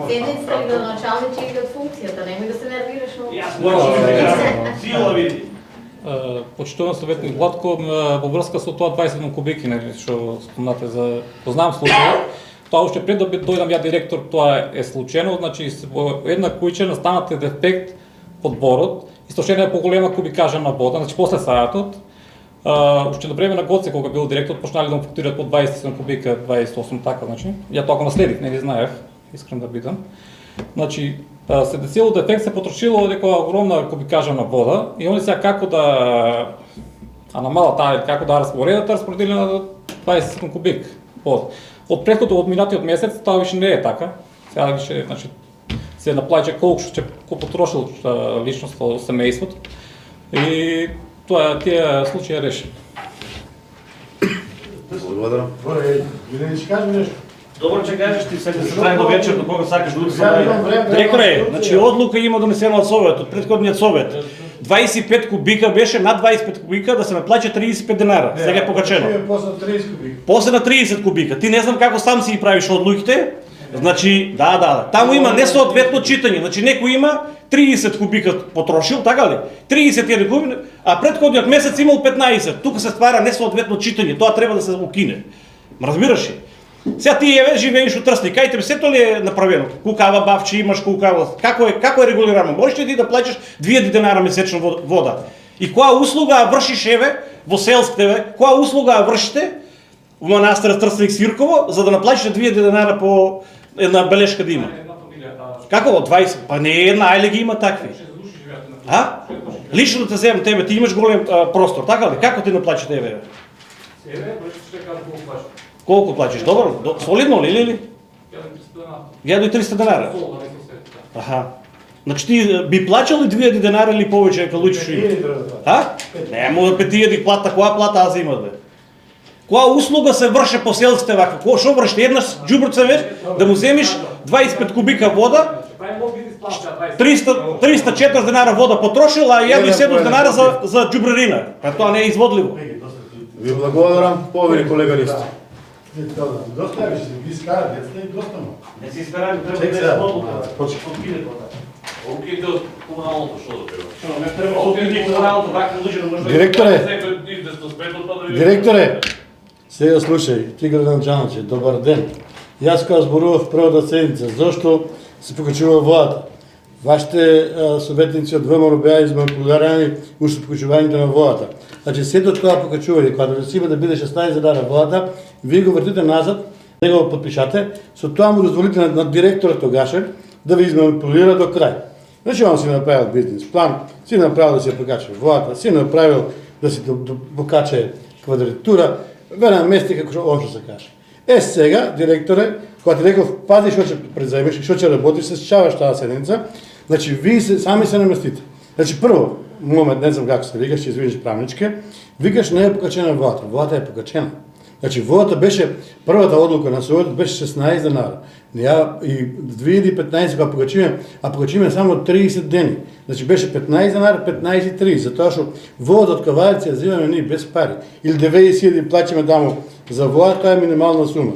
Седница и градоначалник ќе од функцијата, немој да се нервираш многу. Јас морам сила види. Почитуван советник Владко, во врска со тоа 27 кубики, што спомнате за познавам случајот. Тоа уште пред да дојдам ја директор, тоа е случајно, значи во една куќа настанат дефект под дворот, истошена е поголема кубикажна вода, значи после сајатот. Уште на време на Гоце кога бил директор почнали да му фактурират по 27 кубика, 28 така, значи. Ја тоа го наследив, не знаев, искрен да бидам. Значи се десило дефект, се потрошило дека огромна кубикажна вода и они сега како да намала таа, како да распоредили на 27 кубик вода. Од претходно од минатиот месец тоа више не е така. Сега више, значи, се наплаќа колку ќе потрошил личноста семејството. И тоа тие случаи реши. Благодарам. Виле, ќе кажеш нешто? Добро че кажеш ти се трај до вечер, до кога сакаш да утре. Директоре, значи одлука има донесена од Советот, претходниот Совет. 25 кубика беше, над 25 кубика да се наплаќа 35 денара. Сега е покачено. После 30 кубика. После на 30 кубика. Ти не знам како сам си ги правиш одлуките. Значи, да. Таму има несоодветно читање. Значи некој има 30 кубика потрошил, така ли? 31 кубика, а претходниот месец имал 15. Тука се ствара несоодветно читање. Тоа треба да се укине. Разбираш ли? Сега ти живееш во Трстник, кај тебе сето ли е направено? Кукава бавче имаш, кукава. Како е регулирано? Можеш ли ти да плаќаш 2000 денара месечно вода? И која услуга вршиш еве во селските, која услуга вршите во манастирот Трстник Свирково за да наплаќаш 2000 денара по една белешка да има? Како 20? Па не е една, ајле ги има такви. Лично да те земам тебе, ти имаш голем простор, така ли? Како ти наплаќаш тебе? Колку плаќаш? Добро, солидно ли или? 1300 денара. Аха. Значи ти би плачал ли 2000 денари или повеќе дека Луѓе што има? А? Не, може 5000 плата, која плата аз имат бе? Која услуга се врше по селските вака? Што вршите еднаш џубрце веш да му земиш 25 кубика вода, 340 денара вода потрошил, а 1700 денара за џубрерина. Па тоа не е изводливо. Ви благодарам, повели колега Ристо. Доста е, ви скара, деца и доста му. Не си изберали, треба Чек да сега. е одлука. Почи. Океј до комуналното што да треба. Не треба да откриде комуналното, вака Луѓе не може. Директоре, директоре, сега слушај, ти градоначалниче, добар ден. Јас кога зборував првата седница, зошто се покачува водата? Вашите советници од ВМРО беа изманипулирани уште покачувањето на водата. Значи, сето тоа покачување, кога да си да биде 16 денара водата, вие го вртите назад, да го подпишате, со тоа му дозволите на директорот тогашен да ви изманипулира до крај. Значи, он си направил бизнес план, си направил да се покача водата, си направил да си покача квадратура, верна мести како што он што се каже. Сега, директоре, кога ти реков, пази што ќе преземеш и што ќе работиш, се сечаваш таа седница, значи, вие сами се наместите. Значи, прво, момент, не знам како се викаш, ќе извиниш правничке, викаш не е покачена водата, водата е покачена. Значи, водата беше, првата одлука на Советот беше 16 денара. И 2015 кога покачиме, а покачиме само 30 дени. Значи, беше 15 денара, 15,30, затоа што водата од кавалици ја взимаме ние без пари. Или 90.000 плачиме дамо за вода, тоа е минимална сума.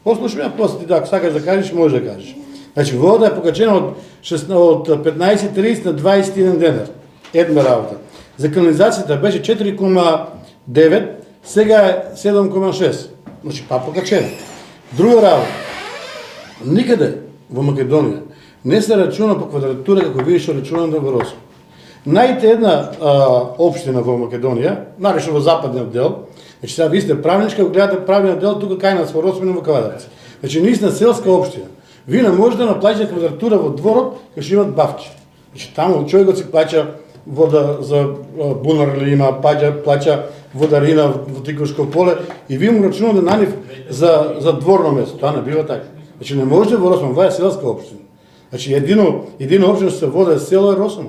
Послушай ме, после ти ако сакаш да кажеш, може да кажеш. Значи, водата е покачена од 15,30 на 21 денар. Една работа. За канализацијата беше 4,9, сега е 7,6. Значи, па покачена. Друга работа. Никаде во Македонија не се рачуна по квадратура како вие што рачунате во Росо. Најте една општина во Македонија, нарешно во западниот дел, значи сега вие сте правничка, го гледате правниот дел тука кај нас во Росмина во Кавадарци. Значи ние сме селска општина. Вие не можете да наплаќате квадратура во дворот кај што имат бавчи. Значи таму човекот си плаќа вода за бунар или има, плаќа водарина во Тикошко поле и вие му рачунате на нив за дворно место. Тоа не бива така. Значи не може во Росман, ова е селска општина. Значи едино општина што се води село е Росман.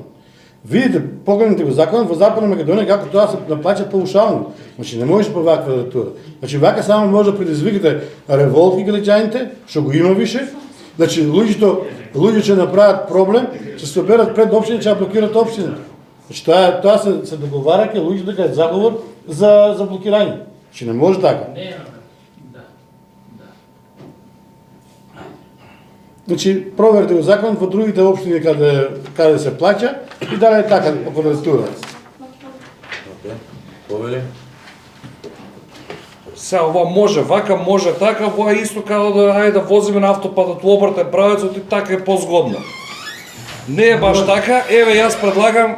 Видите, погледнете го законот во Западна Македонија како тоа се наплаќа паушално. Значи не може по ваква квадратура. Значи вака само може да предизвикате револт ги граѓаните, што го има више. Значи луѓе ќе направат проблем, ќе се соберат пред општина, ќе блокираат општината. Значи тоа се договара ке луѓето дека е заговор за блокирање. Значи не може така. Значи, проверите го закон во другите општини каде се плаќа и дали е така по квадратура. Повели? Се, ова може вака, може така, ова е исто како да ајде да возиме на автопатот во обратен правецот и така е позгодно. Не е баш така, еве јас предлагам,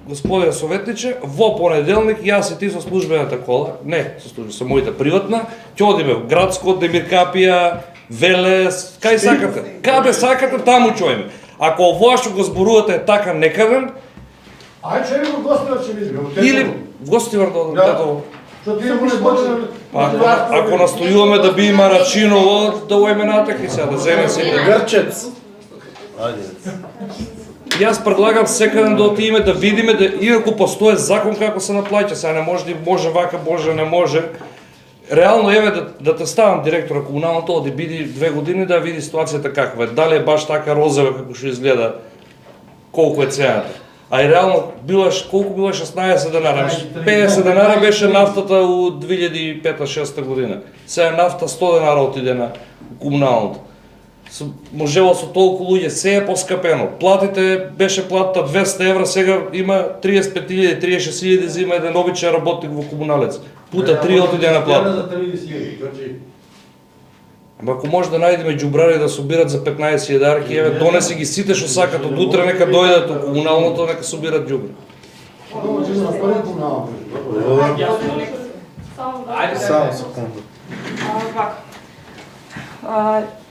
господине советниче, во понеделник јас и ти со службената кола, не со служба, со мојата приватна, ќе одиме во градско, Демир Капија, Велес, кај сакате. Каде сакате, таму ќе одиме. Ако овоа што го зборувате е така некаден, Ајде че го Гостивар ќе видиме. или Гостивар да одам. Што ти може почне. Ако настојуваме да би има Рачиново, да ојме натаки сега, да земе се Грчец. Ајде. Јас предлагам секаден да отидеме да видиме, да иако постои закон како се наплаќа, сега не може вака, може не може. Реално еве да те ставам директор на комуналното, оди биди 2 години да види ситуацијата каква е. Дали е баш така розова како што изгледа, колку е цената. А и реално колку било 16 денара? 50 денара беше нафтата у 2005-2006 година. Сега нафта 100 денара отиде на комуналното. Можело со толку луѓе, се е поскапено. Платите беше платата 200 евра, сега има 35.000, 36.000 за има еден обичен работник во комуналец. Пута 3 отиде на плата. Ако може да најдеме џубрари да собират за 15 дарки, еве донеси ги сите што сакат од утре, нека дојдат у комуналното, нека собират џубри. Само секунда.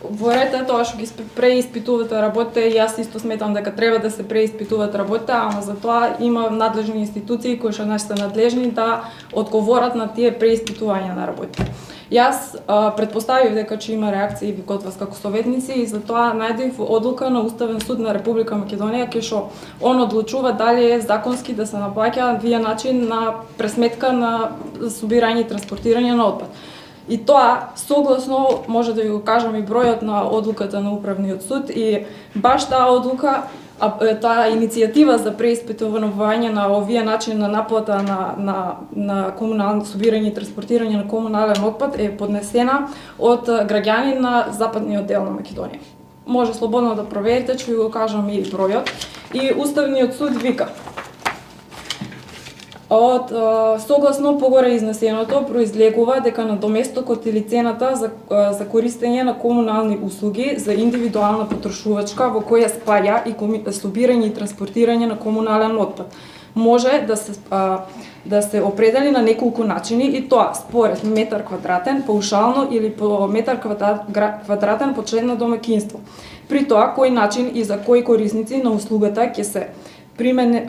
Во ред на тоа што ги преиспитувате работите, јас исто сметам дека треба да се преиспитуваат работите, ама за тоа има надлежни институции кои што се надлежни да одговорат на тие преиспитувања на работите. Јас претпоставив дека ќе има реакции код вас како советници и затоа најдов одлука на Уставен суд на Република Македонија кај што он одлучува дали е законски да се наплаќа вие начин на пресметка на собирање и транспортирање на отпад. И тоа согласно може да ви го кажам и бројот на одлуката на Управниот суд и баш таа одлука таа иницијатива за преиспитување на овие начин на наплата на комунално собирање и транспортирање на комунален отпад е поднесена од граѓани на западниот дел на Македонија. Може слободно да проверите, ќе ви го кажам и бројот. И Уставниот суд вика: од согласно погоре изнесеното произлегува дека надоместокот или цената за користење на комунални услуги за индивидуална потрошувачка во која спаѓа и собирање и транспортирање на комунален отпад може да се определи на неколку начини и тоа според метар квадратен паушално или по метар квадратен по член на домаќинство. При тоа кој начин и за кои корисници на услугата ќе се примени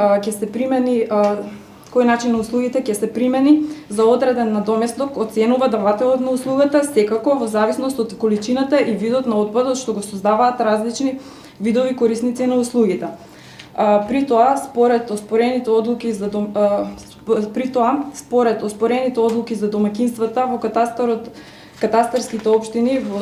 кој начин на услугите ќе се примени за одреден надоместок оценува давателот на услугата секако во зависност од количината и видот на отпадот што го создаваат различни видови корисници на услугите. При тоа според оспорените одлуки за домаќинствата во катастарските општини во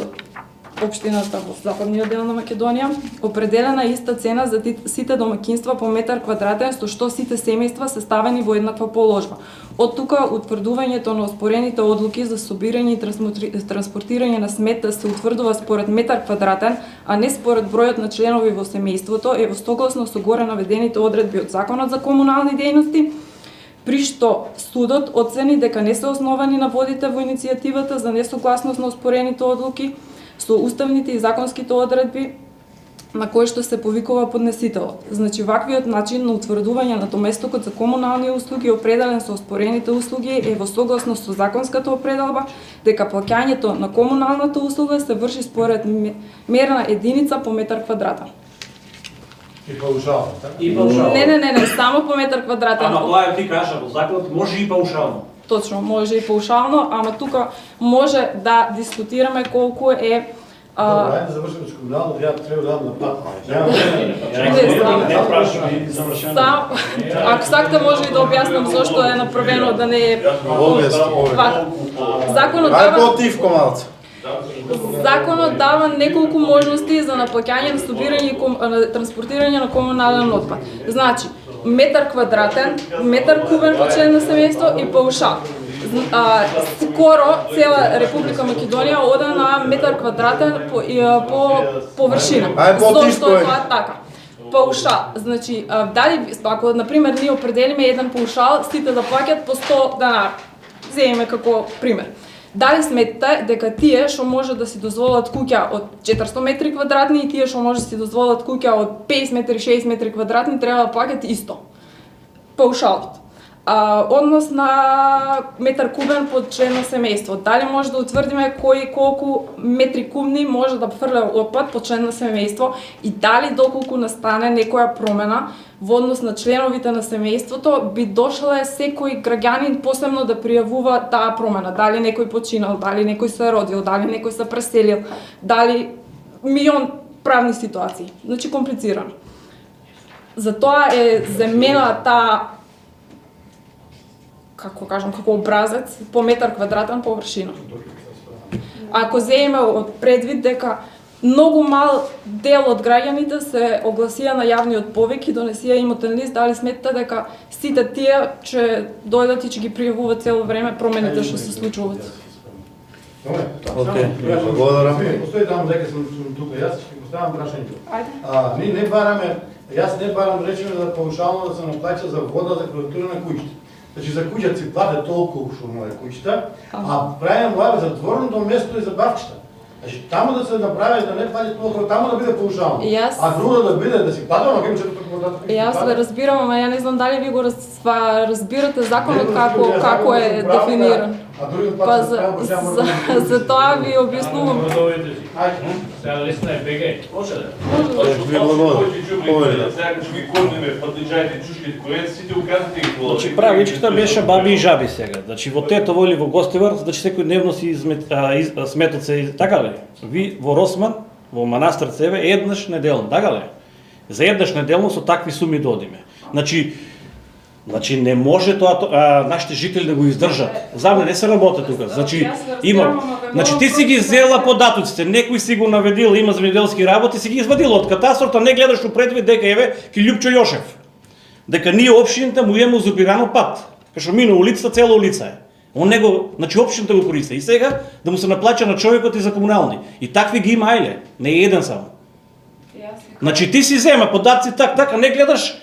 општината во западниот дел на Македонија, определена иста цена за сите домаќинства по метар квадратен, со што сите семејства се ставени во еднаква положба. Од тука утврдувањето на оспорените одлуки за собирање и транспортирање на смет се утврдува според метар квадратен, а не според бројот на членови во семејството, е во согласно со горе наведените одредби од Законот за комунални дејности, при што судот оцени дека не се основани наводите во иницијативата за несогласност на оспорените одлуки со уставните и законските одредби на кои што се повикува поднесителот. Значи, ваквиот начин на утврдување на доместокот за комунални услуги определен со оспорените услуги е во согласност со законската определба дека плаќањето на комуналната услуга се врши според мерна единица по метар квадратен. И паушално, така? И паушално. Не, само по метар квадратен. Ама тоа ти кажа, во законот може и паушално. Точно, може и паушално, ама тука може да дискутираме колку е Добре, ајде да завршиме с комунално, треба да на пат. Ако сакате може и да објаснам зошто е направено да не е Законот дава неколку можности за наплаќање на собирање и транспортирање на комунален отпад. Значи, метар квадратен, метар кубен по член на семејство и паушал. Скоро цела Република Македонија оде на метар квадратен по површина. Зошто е тоа така? Паушал. Значи, дали ако на пример ние определиме еден паушал, сите да плаќат по 100 денари. Земеме како пример. Дали сметате дека тие што може да си дозволат куќа од 400 метри квадратни и тие што може да си дозволат куќа од 50 метри, 60 метри квадратни треба да плаќат исто? Паушалот. Однос на метар кубен по член на семејство. Дали може да утврдиме кој колку метри кубни може да фрля отпад по член на семејство и дали доколку настане некоја промена во однос на членовите на семејството би дошле секој граѓанин посебно да пријавува таа промена. Дали некој починал, дали некој се родил, дали некој се преселил, дали милион правни ситуации. Значи комплицирано. Затоа е земена таа како кажам, како образец по метар квадратен површина. Ако земеме од предвид дека многу мал дел од граѓаните се огласија на јавниот повик и донесија имотен лист, дали сметате дека сите тие ќе дојдат и ќе ги пријавуваат цело време промените што се случуваат? Добре. Благодарам. Постои таму дека сум тука, јас ќе поставам прашањето. Ајде. Ние не бараме, јас не барам речеме да паушално да се наплаќа за вода за квадратура на куќите. Значи за куќата си плате толку што му е куќата, а правиме лаве за дворното место и за бавчета. Значи таму да се направи да не плати толку, таму да биде паушално. А друго да биде да си платам, ако има 400 Јас ве разбирам, ама ја не знам дали ви го разбирате законот како е дефиниран. Па за тоа ви објаснувам. Сега лесна е БГ. Може да. Ви благодарам. Значи правичката беше баби и жаби сега. Значи во Тетово или во Гостивар, значи секој дневно си сметот се така ли? Ви во Росман, во манастир Цеве еднаш неделно, така ли? За еднаш неделно со такви суми да одиме. Значи не може тоа нашите жители да го издржат. За мене не се работи тука. Значи значи ти си ги зела податоците, некој си го наведил, има земјоделски работи, си ги извадил од катастрот, а не гледаш упредвид дека еве ки Љупчо Јошев. Дека ние општината му имаме узурпирано пат. Кашо мина улицата, цела улица е. Он него, значи општината го користи. И сега да му се наплаќа на човекот и за комунални. И такви ги има ајле, не е еден само. Значи ти си зема податци така, не гледаш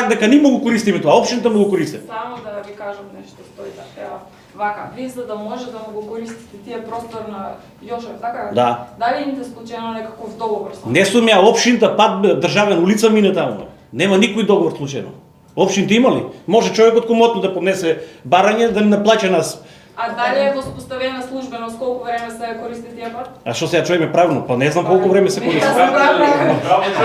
дека ни му го користиме тоа, општината му го користи. Само да ви кажам нешто, стои така. Вака, ви за да може да му го користите тие простор на Јошев, така? Да. Дали имате случајно некаков договор со? Не сум ја општината пат државен улица мине таму. Нема никој договор случајно. Општините има ли? Може човекот комотно да поднесе барање да не наплаќа нас. А дали е воспоставена службеност, колку време се користи тие пат? А што сега човек ме правилно? Па не знам колку време се користи.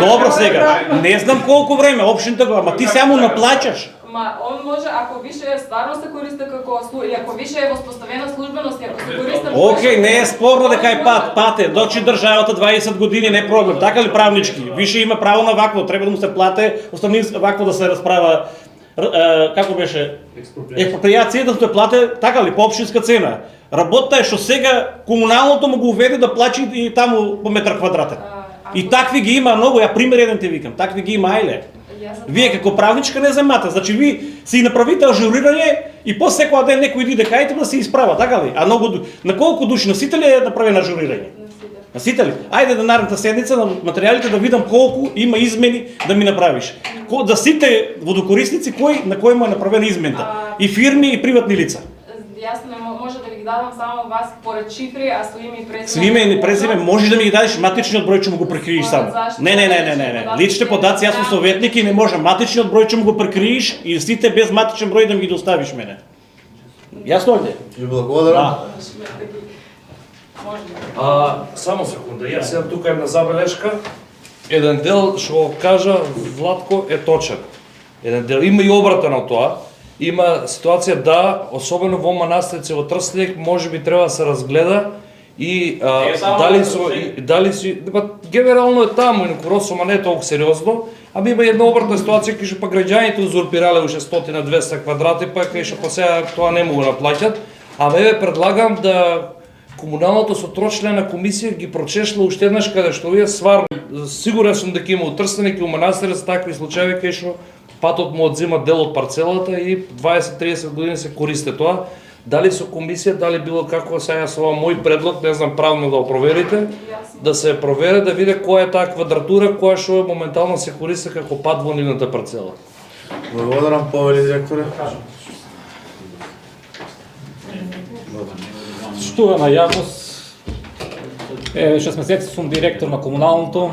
Добро сега, не знам колку време, општината го, ама ти само наплаќаш. Ма он може, ако више стварно се користи како и ако више е воспоставена службеност, и ако се користи... Океј, не е спорно дека е пат е, дочи државата 20 години не е проблем, така ли правнички? Више има право на вакво, треба да му се плате, остани вакво да се расправа, како беше? Експроприација да се плате, така ли, по општинска цена. Работата е што сега комуналното му го уведе да плачи и таму по метар квадратен. И такви ги има многу, ја пример еден те викам, такви ги има ајле. Вие како правничка не земате, значи ви си направите ажурирање и после секој ден некој иде кајте да се исправа, така ли? А на колку души носители е направено ажурирање? Носители. Ајде да наредната седница на материјалите да видам колку има измени да ми направиш. Да сите водокорисници на кој му е направена измената. И фирми и приватни лица. Јас не може да ви ги дадам само вас поред цифри, а со име и презиме. Со име и презиме можеш да ми ги дадеш матичниот број, че му го прекриеш само. Не. Личните податци, јас сум советник и не може матичниот број, че му го прекриеш и сите без матичен број да ми ги доставиш мене. Јасно ли? Ви благодарам. Само секунда, јас имам тука една забелешка. Еден дел што кажа Владко е точен. Еден дел има и обратно на тоа. Има ситуација да, особено во манастирци во Трстник, можеби треба да се разгледа и дали си генерално е таму и на Росома не е толку сериозно, ами има една обратна ситуација кај што па граѓаните узурпирале уште 100-200 квадрати, па кај што па сега тоа не могу да наплаќат. Ама еве предлагам да комуналното со трочлена комисија ги прочешла уште еднаш каде што вие сварно сигурен сум дека има у Трстеник и у манастирец такви случаи кај што патот му одзема дел од парцелата и 20-30 години се користи тоа. Дали со комисија, дали било како сега со ова мој предлог, не знам правилно да го проверите, да се провере да види која е таа квадратура која што моментално се користи како пат во нивната парцела. Благодарам, повели директоре. Што на јавност, 6 месеци сум директор на комуналното.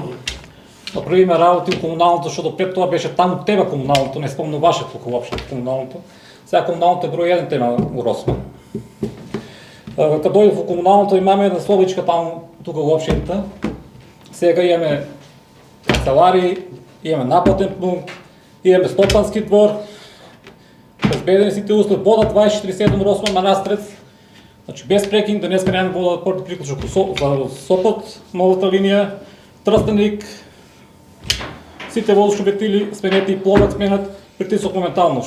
Направиме работи у комуналното, што до пред тоа беше таму тема комуналното, не спомнуваше тука уопште комуналното. Сега комуналното е број еден тема у Росман. Кога дојдов во комуналното имаме една словичка таму тука во општината. Сега имаме канцелари, имаме наплатен пункт, имаме стопански двор, безбедени сите услови, вода 24/7 Росман манастирец. Значи без прекин, денеска немаме вода да порти приклучок за Сопот, новата линија, Трстеник, сите воздушни ветили сменети и пловак сменат, притисок моментално.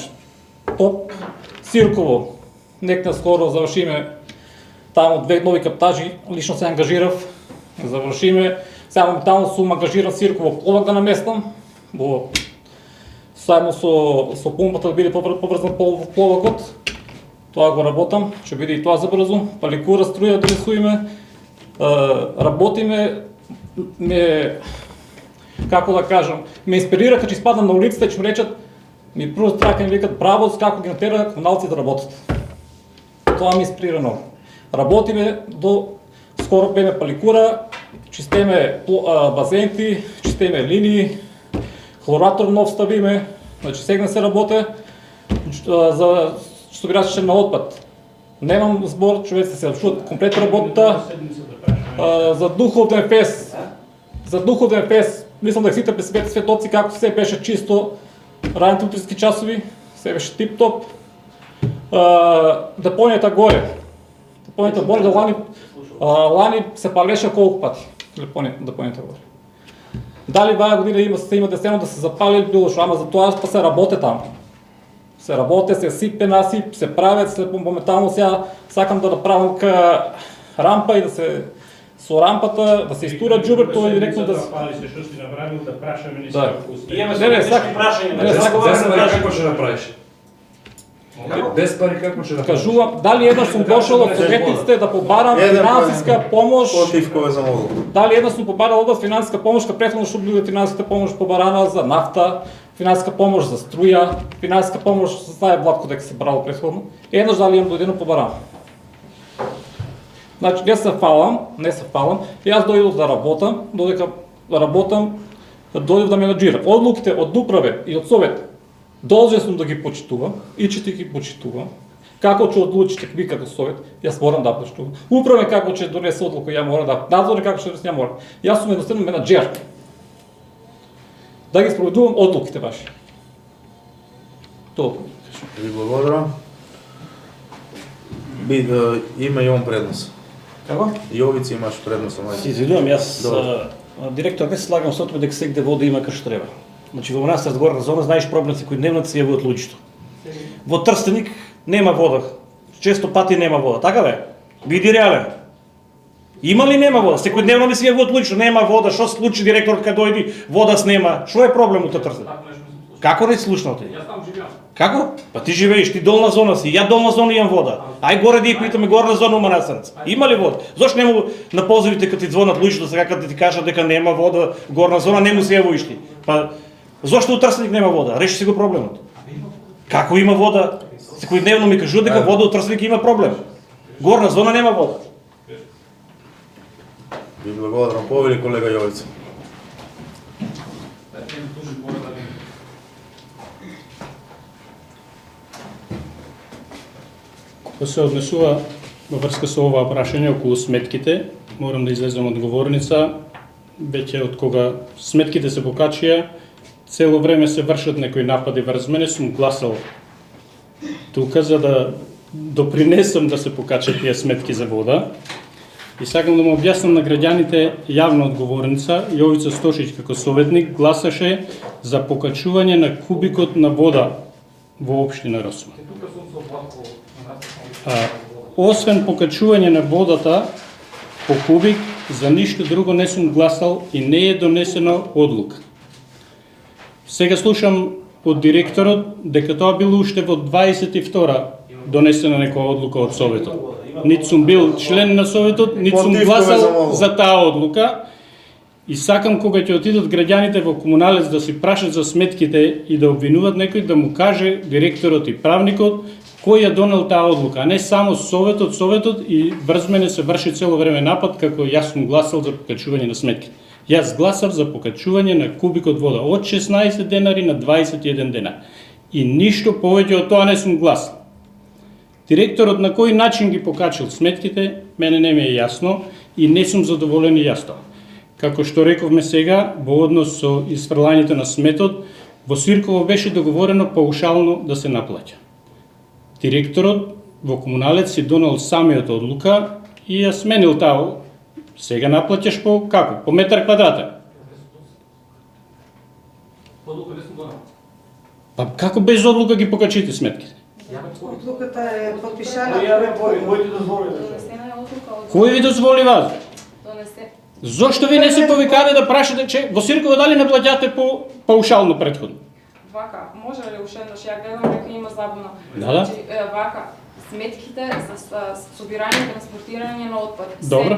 Топ, Сирково, некна скоро завршиме таму 2 нови каптажи, лично се ангажирав, завршиме, сега моментално сум ангажиран Сирково пловак да наместам, само со пумпата да биде поврзан пловакот, тоа го работам, ќе биде и тоа забрзо, паликура струја да рисуиме, работиме, како да кажам, ме инспирира кога ќе испадам на улицата и ќе ми речат, ми прво страх ми викат браво како ги натера комуналци да работат. Тоа ми инспирира много. Работиме до скоро беме паликура, чистеме базенти, чистеме линии, хлоратор нов ставиме, значи сегна се работи за собирачите на отпад. Немам збор, човеците се чуат комплет работата. За духовен фест. За духовен фест, мислам да сите пресвете светоци како се беше чисто, ранните утрински часови, се беше тип-топ. Депонијата горе. Депонијата горе, да лани се палеше колку пати. Депонијата горе. Дали ваа година има десено да се запали било шо, ама за тоа па се работи таму. Се работи, се сипе насип, се правят, след моментално сега сакам да направам рампа и да се со рампата да се истура џубрето и директно да се пали се што си направил да прашаме ни да. Не, сакам прашање. Како ќе направиш? Без пари како ќе направиш? Кажувам, дали еднаш сум дошол од советниците да побарам финансиска помош. Против кој замолил? Дали еднаш сум побарал од финансиска помош, кај претходно што биде финансиска помош побарана за нафта, финансиска помош за струја, финансиска помош за знае Владко дека се брало претходно. Еднаш дали имам дојдено побарано. Значи не се фалам. И јас дојдов да работам, додека работам, дојдов да менаџирам. Одлуките од управе и од совет должен сум да ги почитувам и че ти ги почитувам. Како ќе одлучите ви како совет, јас морам да почитувам. Управе како ќе донесе одлука, ја морам да. Надзор како ќе донесе, ја морам. Јас сум едноставно менаџер. Да ги спроведувам одлуките ваши. Толку. Ви благодарам. Има и он преднос. Како? Јовици имаш преднос, ама. Си извинувам, јас директор не се слагам со тоа дека секде вода има кај што треба. Значи во нас разговорна зона знаеш проблем кој дневно се јавуваат луѓето. Во Трстеник нема вода. Често пати нема вода, така бе? Биди реален. Има ли нема вода? Секој дневно ми се јавуваат луѓето, нема вода, што се случи директор кога дојди, вода снема. Што е проблемот во Трстеник? Како не слушнал ти? Јас там живеам. Како? Па ти живееш, ти долна зона си, ја долна зона имам вода. Ај горе да ја питаме горна зона у Манасарац. Има ли вода? Зошто нему на позивите кога ти звонат луѓето сега кога ти кажат дека нема вода, горна зона нему се јавуваш ти. Па зошто у Трстеник нема вода? Реши си го проблемот. Како има вода? Секој дневно ми кажува дека вода у Трстеник има проблем. Горна зона нема вода. Ви благодарам, повели колега Јовица. Кога се однесува во врска со оваа прашање околу сметките, морам да излезам од говорница, веќе од кога сметките се покачија, цело време се вршат некои напади врз мене, сум гласал тука за да допринесам да се покачат тие сметки за вода. И сакам да му објаснам на граѓаните јавна одговорница, Јовица Стошиќ како советник гласаше за покачување на кубикот на вода во општина Росма. Освен покачување на водата по кубик, за ништо друго не сум гласал и не е донесена одлука. Сега слушам од директорот дека тоа било уште во 22 донесена некоја одлука од Советот. Нит сум бил член на Советот, нит сум гласал за таа одлука. И сакам кога ќе отидат граѓаните во Комуналец да си прашат за сметките и да обвинуваат некој, да му каже директорот и правникот кој ја донел таа одлука, а не само Советот и врз мене се врши цело време напад како јас сум гласал за покачување на сметките. Јас гласав за покачување на кубикот вода од 16 денари на 21 денари. И ништо повеќе од тоа не сум гласал. Директорот на кој начин ги покачил сметките, мене не ми е јасно и не сум задоволен и јас тоа. Како што рековме сега, во однос со изфрлањето на сметот, во Свирково беше договорено паушално да се наплаќа. Директорот во Комуналец си донел самиот одлука и ја сменил таа. Сега наплаќаш по како? По метар квадратен. Па како без одлука ги покачите сметките? Одлуката е подпишана. Кој ви дозволи вас? Зошто ви не се повикаде да прашате, че во Свирково дали не плаќате по паушално претходно? Вака, може ли уште еднаш, ја гледам дека има забуна. Да. Значи, вака, сметките за собирање и транспортирање на отпад. Добро.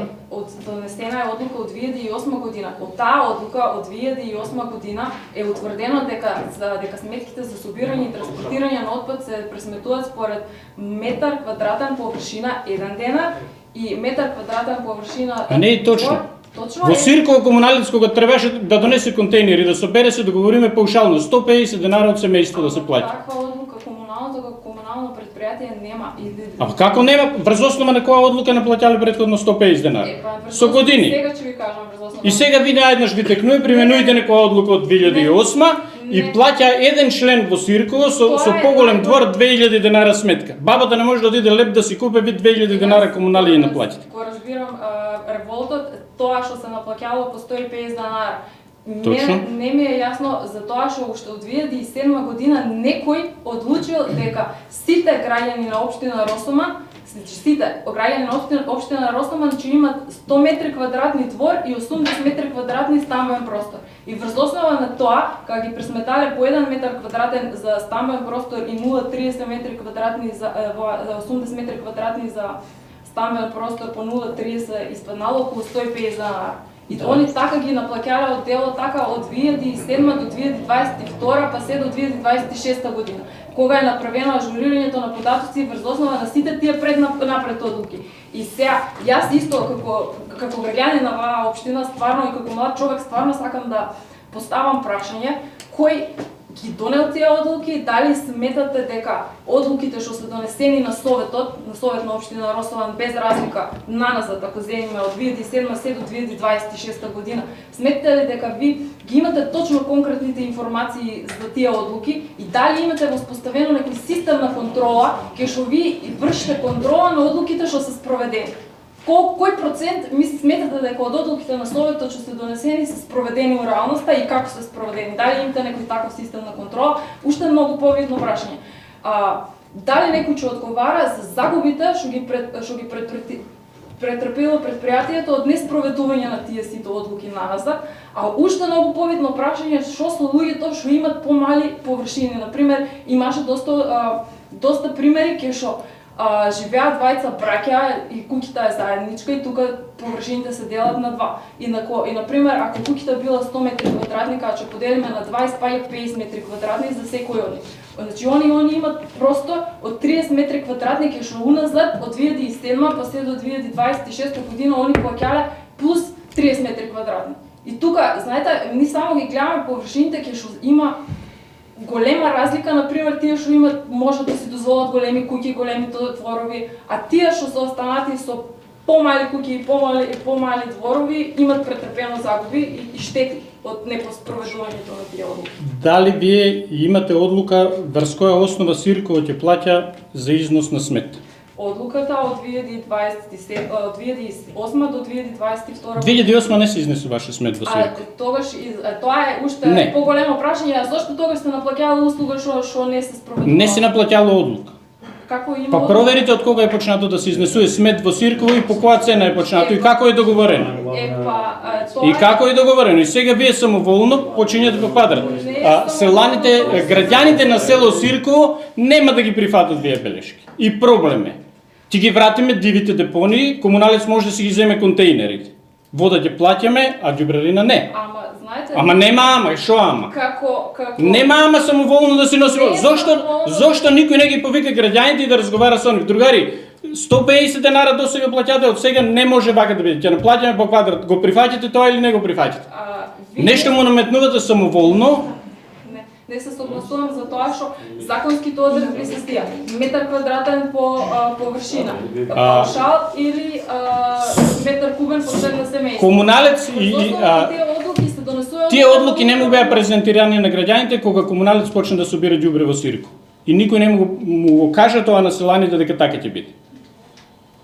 Донесена е одлука од 2008 година. Од таа одлука од 2008 година е утврдено дека сметките за собирање и транспортирање на отпад се пресметуваат според метар квадратен површина 1 денар и метар квадратен површина. А не е точно. Точно Во Сирково комуналец кога требаше да донесе контейнери, да собере се договориме паушално 150 денари од семејство да се плати. Таква одлука комунално предпријатие нема. А како нема? Врз основа на која одлука не плаќале претходно 150 денари? Со години. Сега ќе ви кажам врз основа. И сега ви наеднаш ви текнуе, применуите некоја одлука од 2008 и плаќа еден член во Сирково со поголем двор 2000 денара сметка. Бабата не може да отиде леп да си купи 2000 денара комунали и наплатите. Го разбирам револтот, тоа што се наплаќало по 150 денара. Точно. Не ми е јасно за тоа што уште од 2007 година некој одлучил дека сите граѓани на општина Росоман, сите граѓани на општина Росоман ќе имат 100 метри квадратни двор и 80 метри квадратни стамбен простор. И врз основа на тоа, кога ги пресметале по 1 метар квадратен за стамбен простор и 0,30 метри квадратни за 80 метри квадратни за стамбен простор по 0,30 испаднало околу 150 денара. И они така ги наплаќале од дело така од 2007 до 2022 па се до 2026 година. Кога е направено ажурирањето на податоци врз основа на сите тие напред одлуки. И сега, јас исто како граѓанин на оваа општина стварно и како млад човек стварно сакам да поставам прашање кој ги донел тие одлуки, дали сметате дека одлуките што се донесени на Совет на општина Росован без разлика наназад, ако земиме од 2007 се до 2026 година, сметате ли дека ви ги имате точно конкретните информации за тие одлуки и дали имате воспоставено некој систем на контрола кај што ви вршите контрола на одлуките што се спроведени? Кој процент сметате дека од одлуките на Советот што се донесени се спроведени во реалноста и како се спроведени? Дали имате некој таков систем на контрола? Уште многу повидно прашање. Дали некој ќе одговара за загубите што ги претрпело предпријатието од неспроведување на тие сите одлуки наназад? А уште многу повидно прашање што со луѓето што имат помали површини. Например, имаше доста примери кај што живеат двајца браќа и куќата е заедничка и тука површините се делат на два. И например, ако куќата била 100 метри квадратни, кога ќе поделиме на 20 па 50 метри квадратни за секој од нив. Значи они имат простор од 30 метри квадратни кај што уназад од 2007 па се до 2026 година они плаќале плюс 30 метри квадратни. И тука, знаете, ние само ги гледаме површините кај што има голема разлика, например, тие што имат можат да си дозволат големи куќи, големи дворови, а тие што се останати со помали куќи и помали дворови имат претрпено загуби и штети од неспроведувањето на тие одлуки. Дали вие имате одлука врз која основа Сирково ќе плаќа за износ на смет? Одлуката од 2008 до 2022. 2008 не се изнесуваше смет во Сирково. Тогаш тоа е уште поголемо прашање, зошто тогаш се наплаќала услуга што не се спроведува? Не се наплаќала одлука. Како има? Па проверите од кога е почнато да се изнесува смет во Сирково и по која цена е почнато и како е договорено. И како е договорено. И сега вие самоволно почињате по квадрат. Селаните, граѓаните на село Сирково нема да ги прифатат вие белешки. И проблем е. Ти ги вратиме дивите депонии, комуналец може да си ги земе контейнерите. Вода ќе плаќаме, а ѓубрарина не. Ама нема ама, шо ама? Нема ама самоволно да се носи. Зошто никој не ги повика граѓаните и да разговара со нив? Другари, 150 денара до сега плаќате, од сега не може вака да биде. Ќе наплаќаме по квадрат. Го прифаќате тоа или не го прифаќате? Нешто му наметнувате самоволно. Не се согласувам за тоа што законските одредби се стија метар квадратен по површина, паушал или метар кубен по член на семејство. Комуналец и тие одлуки не му беа презентирани на граѓаните кога комуналец почна да собира ѓубре во Сирково. И никој не му го кажа тоа на селаните дека така ќе биде.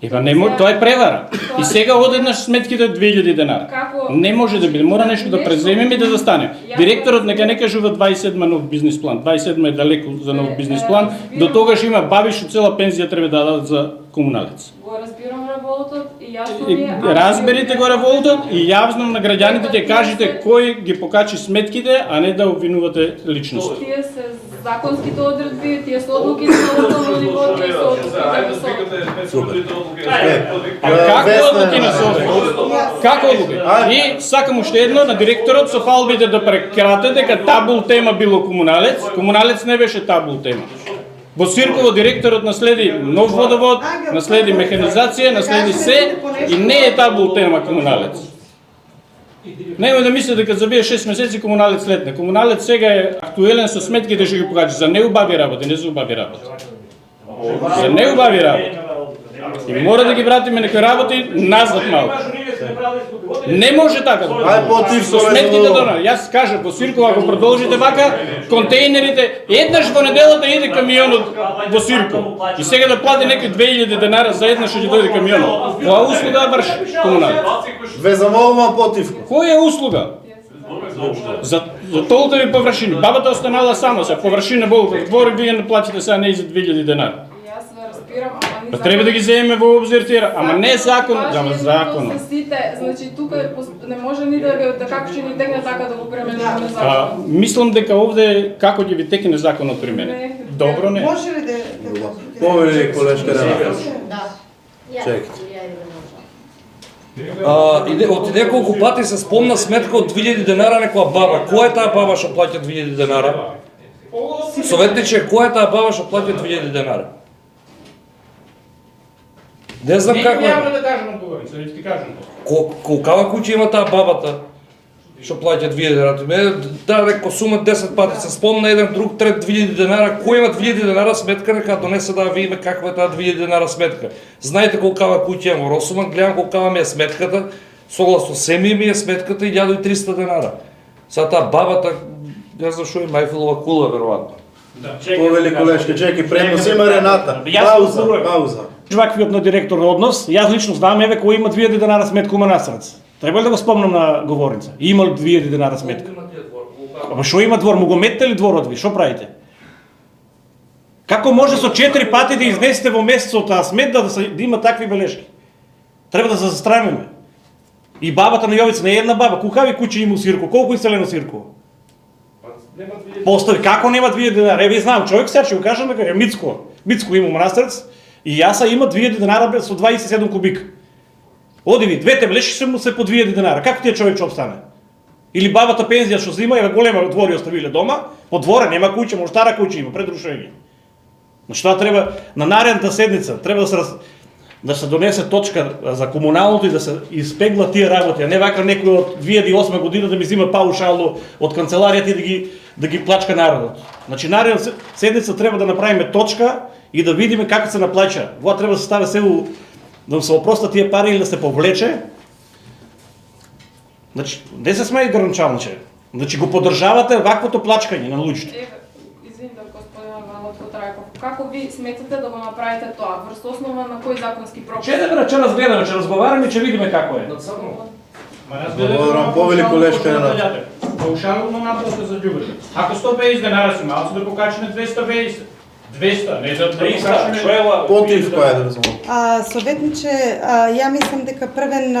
Ева не може, тоа е превара. И сега одеднаш сметките 2000 денара. Не може да биде, мора нешто да преземеме и да застанеме. Директорот нека не кажува 27 нов бизнис план. 27 е далеко за нов бизнис план. До тогаш има баби што цела пензија треба да дадат за комуналец. Го разбирам револтот и јасно ми е. Разберите го револтот и јавно на граѓаните ќе кажете кој ги покачи сметките, а не да обвинувате личност. Тие се законските одредби, тие се одлуки на локално ниво, тие се одлуки Како одлуки на Совет? Како одлуки? И сакам уште едно на директорот со фалбите да прекрате дека табул тема било комуналец. Комуналец не беше табул тема. Во Сирково директорот наследи нов водовод, наследи механизација, наследи се и не е табул тема комуналец. Немој да мислите дека забие 6 месеци комуналец слетне. Комуналец сега е актуелен со сметките што ги покажа за неубави работи, не за убави работи. За неубави работи. И мора да ги вратиме некои работи назад малку. Не може така. Ај потив со сметките дона. Јас кажам во Свиркова, ако продолжите вака, контейнерите еднаш во неделата иде камионот во Свиркова. И сега да плати некои 2000 денара за еднаш што ќе дојде камионот. Која услуга врши комуналец? Ве замолувам потив. Која услуга? За толкова површини. Бабата останала сама се површина болка. Двори вие не платите сега не за 2000 денара. Јас ве разбирам, ама Па треба да ги земеме во обзир тера, ама не закон, ама закон. Сите, значи тука не може ни да како ќе ни тегне така да го пременуваме закон. Мислам дека овде како ќе ви текне законот при мене. Добро не. Може ли да Повели колешка Рената. Да. Чекайте. Од неколку пати се спомна сметка од 2000 денара некоја баба. Која е таа баба што плаќа 2000 денара? Советниче, која е таа баба што плаќа 2000 денара? Не знам како е. Няма да кажам одговорен, се ти кажам. Колкава куќа има таа бабата што плаќа 2000 денара? Да, реко сума 10 пати се спомна еден друг трет 2000 денара. Кој има 2000 денара сметка, нека донесе да видиме каква е таа 2000 денара сметка. Знаете колкава куќа има во Росуман, гледам колкава ми е сметката, согласно семија ми е сметката 1300 денара. Сега таа бабата, не знам што има Айфелова кула веројатно. Повели колешка, чекај, пренос има Рената. Пауза. Ваквиот на директор на однос, јас лично знам еве кој има 2000 денара сметка у Манасарац. Треба ли да го спомнам на говорница? Има ли 2000 денара сметка? Ама што има двор? Му го метте ли дворот ви? Што правите? Како може со 4 пати да изнесете во месецот таа сметка да има такви белешки? Треба да се застрамиме. И бабата на Јовица не е една баба, кукави куќи има у Сирко, колку иселено Сирко? Постави, како нема 2000 денара? Еве знам човек, сега ќе го кажам дека е Мицко има у Манасарац и јаса има 2000 денара со 27 кубика. Оди ви, двете белешки се му се по 2000 денара. Како тие човек ќе обстане? Или бабата пензија што зима, еве голема двори оставиле дома, по двора нема куќа, може стара куќа има, предрушение. Значи тоа треба на наредната седница, треба да се донесе точка за комуналното и да се испегла тие работи, а не вака некој од 2008 година да ми зима паушално од канцеларијата и да ги плачка народот. Значи наредната седница треба да направиме точка и да видиме како се наплаќа. Во треба да се стави се да се опростат тие пари или да се повлече. Значи, не се смеј гранчалниче. Значи го поддржавате ваквото плачкање на луѓето. Извинете, господин Валатко Трајков, како ви сметате да го направите тоа? Врз основа на кои законски прописи? Ќе разгледаме, ќе разговараме, ќе видиме како е. Говорам, повели колешка Рената. Паушално наплата за ѓубри. Ако 150 денара си малци да покачиме 250. 200, не за 300. Потив која да разумам. Советниче, ја мислам дека првен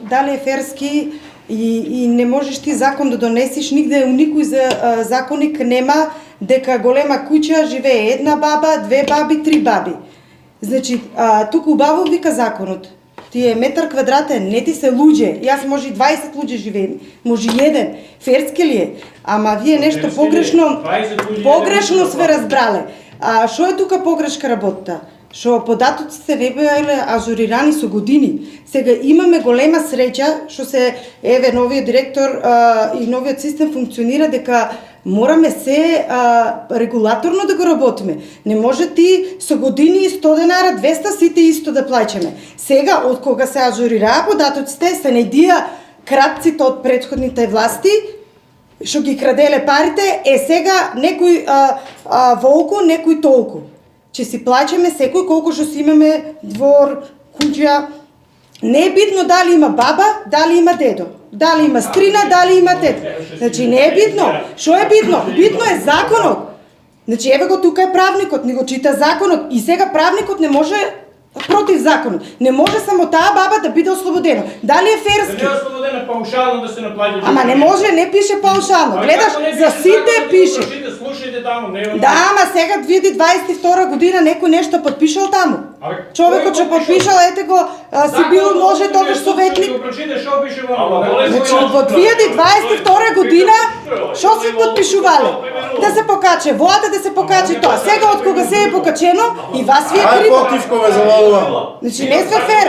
дали е ферски и не можеш ти закон да донесиш, нигде у никој законик нема дека голема куќа живее една баба, две баби, три баби. Значи, тука убаво вика законот. Ти е метар квадратен, не ти се луѓе. Јас може и 20 луѓе живеем, може и еден. Ферски ли е? Ама вие нешто погрешно све разбрале. Што е тука погрешка работата? Што податоците не биле ажурирани со години. Сега имаме голема среќа што се еве новиот директор и новиот систем функционира дека мораме се регулаторно да го работиме. Не може ти со години 100 денара, 200 сите исто да плаќаме. Сега од кога се ажурираа податоците се најдија кратците од претходните власти што ги краделе парите, сега некој волку, некој толку. Че си плаќаме секој колку што си имаме двор, куќа. Не е битно дали има баба, дали има дедо, дали има стрина, дали има тета. Значи не е битно. Што е битно? Битно е законот. Значи еве го тука е правникот, ни го чита законот и сега правникот не може против законот. Не може само таа баба да биде ослободена. Дали е ферски? Дали е ослободена паушално да се наплаќа? Ама не може, не пише паушално. Гледаш, за сите пише. Слушайте таму, не е. Да, ама сега 2022 година некој нешто подпишал таму. Човекот што подпишал, ете го, си бил може тогаш советник. Значи во 2022 година што се подпишувале? Да се покаче водата, да се покаче тоа. Сега од кога се е покачено и вас ви е Ај криво. против кога завалувам. Значи не сме фер.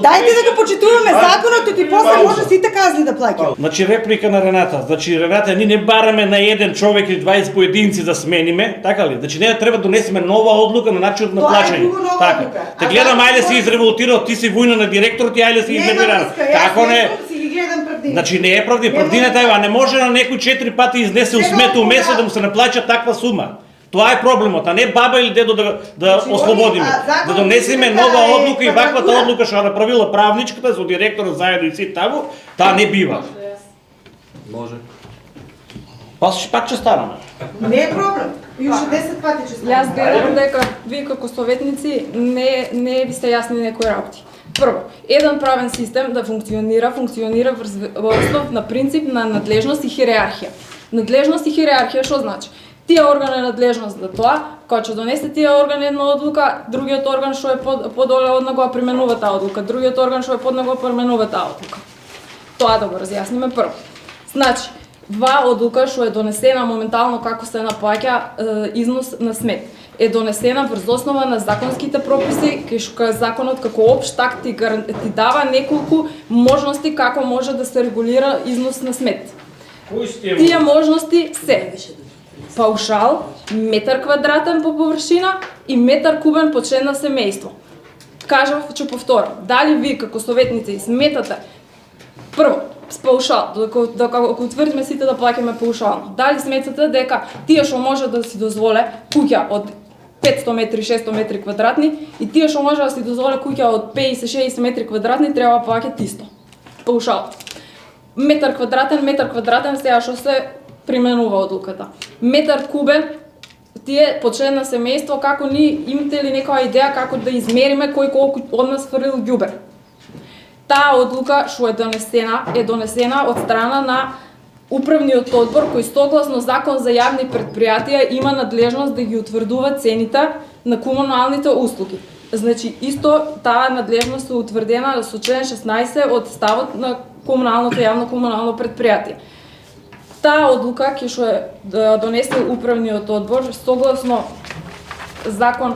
Дајте да го почитуваме законот и после може сите казни да плаќаме. Значи реплика на Рената. Значи Рената, ние не бараме на еден човек или 20 поединци да смениме, така ли? Значи не треба да донесеме нова одлука на начинот на Тоа е плаќање. друго нова Така. одлука. Те А гледам законот ајде си изреволтирал, ти си војна на директорот и ајде си изнервиран. Како не? Си ги гледам правдино. Значи не е правди, правдината е, а не може на некој 4 пати изнесе усмето у месец да му се наплаќа таква сума. Тоа е проблемот, а не баба или дедо да ослободиме. Да донесеме нова одлука и ваквата одлука што направила правничката со директорот заедно и си таму, таа не бива. Може. Пак ќе станаме. Не е проблем. И уште 10 пати ќе станаме. Јас гледам дека вие како советници не ви сте јасни некои работи. Прво, еден правен систем да функционира во основ на принцип на надлежност и хиерархија. Надлежност и хиерархија што значи? Тие орган е надлежност за тоа, кога ќе донесе тие орган една одлука, другиот орган што е подоле од него применува таа одлука, другиот орган што е под него применува таа одлука. Тоа да го разјасниме прво. Значи, одлука што е донесена моментално како се наплаќа износ на смет е донесена врз основа на законските прописи, кај што законот како општ акт ти дава неколку можности како може да се регулира износ на смет. Тие можности се паушал, метар квадратен по површина и метар кубен по член на семејство. Кажав, ќе повторам, дали ви како советници сметате прво с паушал, дека утврдиме сите да плаќаме паушално. Дали сметате дека тие што може да си дозволе куќа од 500 метри, 600 метри квадратни и тие што може да си дозволе куќа од 50-60 метри квадратни треба да плаќаат исто. Паушал. Метар квадратен сега што се применува одлуката. Метар кубен, тие по член на семејство, како ни имате ли некоја идеја како да измериме кој колку од нас фрлил ѓубер? Таа одлука што е донесена од страна на управниот одбор кој согласно закон за јавни претпријатија има надлежност да ги утврдува цените на комуналните услуги. Значи исто таа надлежност е утврдена со член 16 од ставот на комуналното јавно комунално претпријатие. Таа одлука ќе што е донесе управниот одбор согласно закон,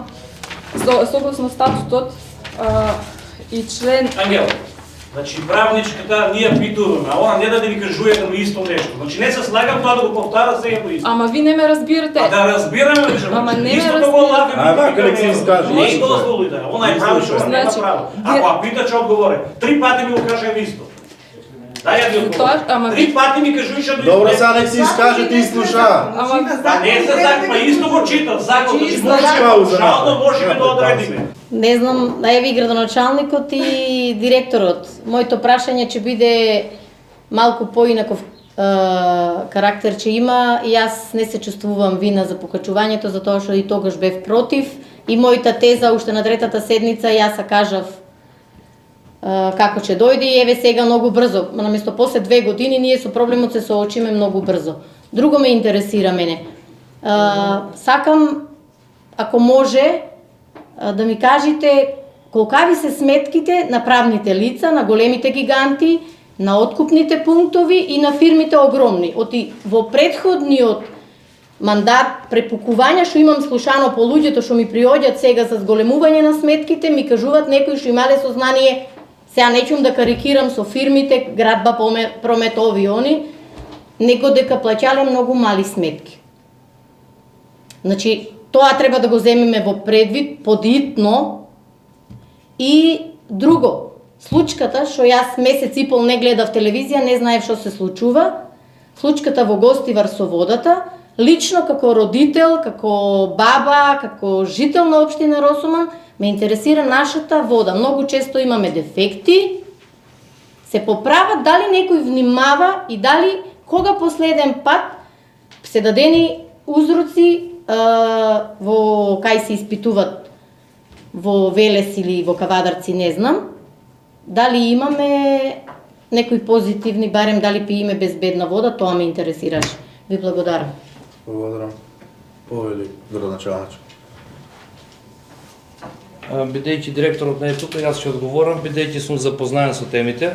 согласно статутот и член. Ангел, значи правничката ние питуваме, а она не да ви кажува едно исто нешто. Значи не се слагам тоа да го повтара се едно исто. Ама ви не ме разбирате. А да разбираме, Ама не ме истото го лага. Ајде, ќе се скаже. Не е дозволи да. Она е право што нема право. Ако пита ќе одговори. 3 пати ми го кажа исто. Да, ја ви одговори. 3 пати ми кажува што Добро, сега нека си изкаже ти слуша. Па не се закон, па исто го читам, закон, значи Пауза. можеме да одредиме. Не знам, да е ви градоначалникот и директорот. Моето прашање ќе биде малку поинаков карактер ќе има и јас не се чувствувам вина за покачувањето затоа што и тогаш бев против и мојата теза уште на третата седница јас се кажав како ќе дојде и еве сега многу брзо. Наместо после 2 години ние со проблемот се соочиме многу брзо. Друго ме интересира мене. Сакам, ако може, да ми кажете колкави се сметките на правните лица, на големите гиганти, на откупните пунктови и на фирмите огромни. Оти во претходниот мандат препукувања што имам слушано по луѓето што ми приоѓаат сега со зголемување на сметките, ми кажуваат некои што имале сознание, сега нечум да карикирам со фирмите, градба, промет, ови они, него дека плаќале многу мали сметки. Значи, тоа треба да го земеме во предвид подитно. И друго, случката што јас месец и пол не гледав телевизија, не знаев што се случува, случката во Гостивар со водата, лично како родител, како баба, како жител на општина Росуман, ме интересира нашата вода. Многу често имаме дефекти, се поправат, дали некој внимава и дали кога последен пат се дадени узроци во кај се испитуват во Велес или во Кавадарци, не знам, дали имаме некои позитивни, барем дали пиеме безбедна вода, тоа ме интересираше. Ви благодарам. Благодарам. Повели градоначалник. Бидејќи директорот не е тука, јас ќе одговорам, бидејќи сум запознаен со темите.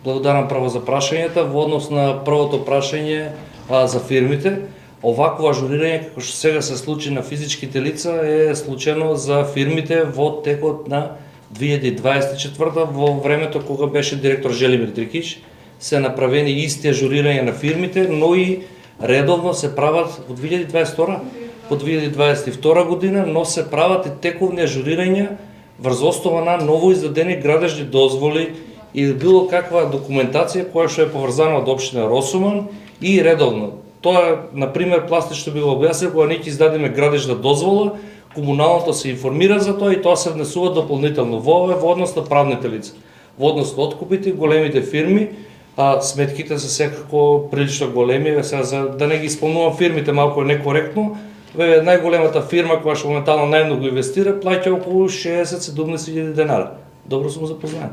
Благодарам право за прашањата. Во однос на првото прашање за фирмите, овакво ажурирање како што сега се случи на физичките лица е случено за фирмите во текот на 2024 во времето кога беше директор Желимир Дрикич. Се направени исти ажурирања на фирмите, но и редовно се прават во 2022 по 2022 година, но се прават и тековни ажурирања врз основа на ново издадени градежни дозволи и било каква документација која што е поврзана од општина Росуман и редовно. Тоа, например, пластично би го објаснил, кога ние издадеме градежна дозвола, комуналното се информира за тоа и тоа се внесува дополнително во однос на правните лица. Во однос на откупите, големите фирми, сметките се секако прилично големи, сега за да не ги исполнувам фирмите, малку е некоректно. Најголемата фирма која што моментално најмногу инвестира плаќа околу 60-70 денара. Добро сум запознаен.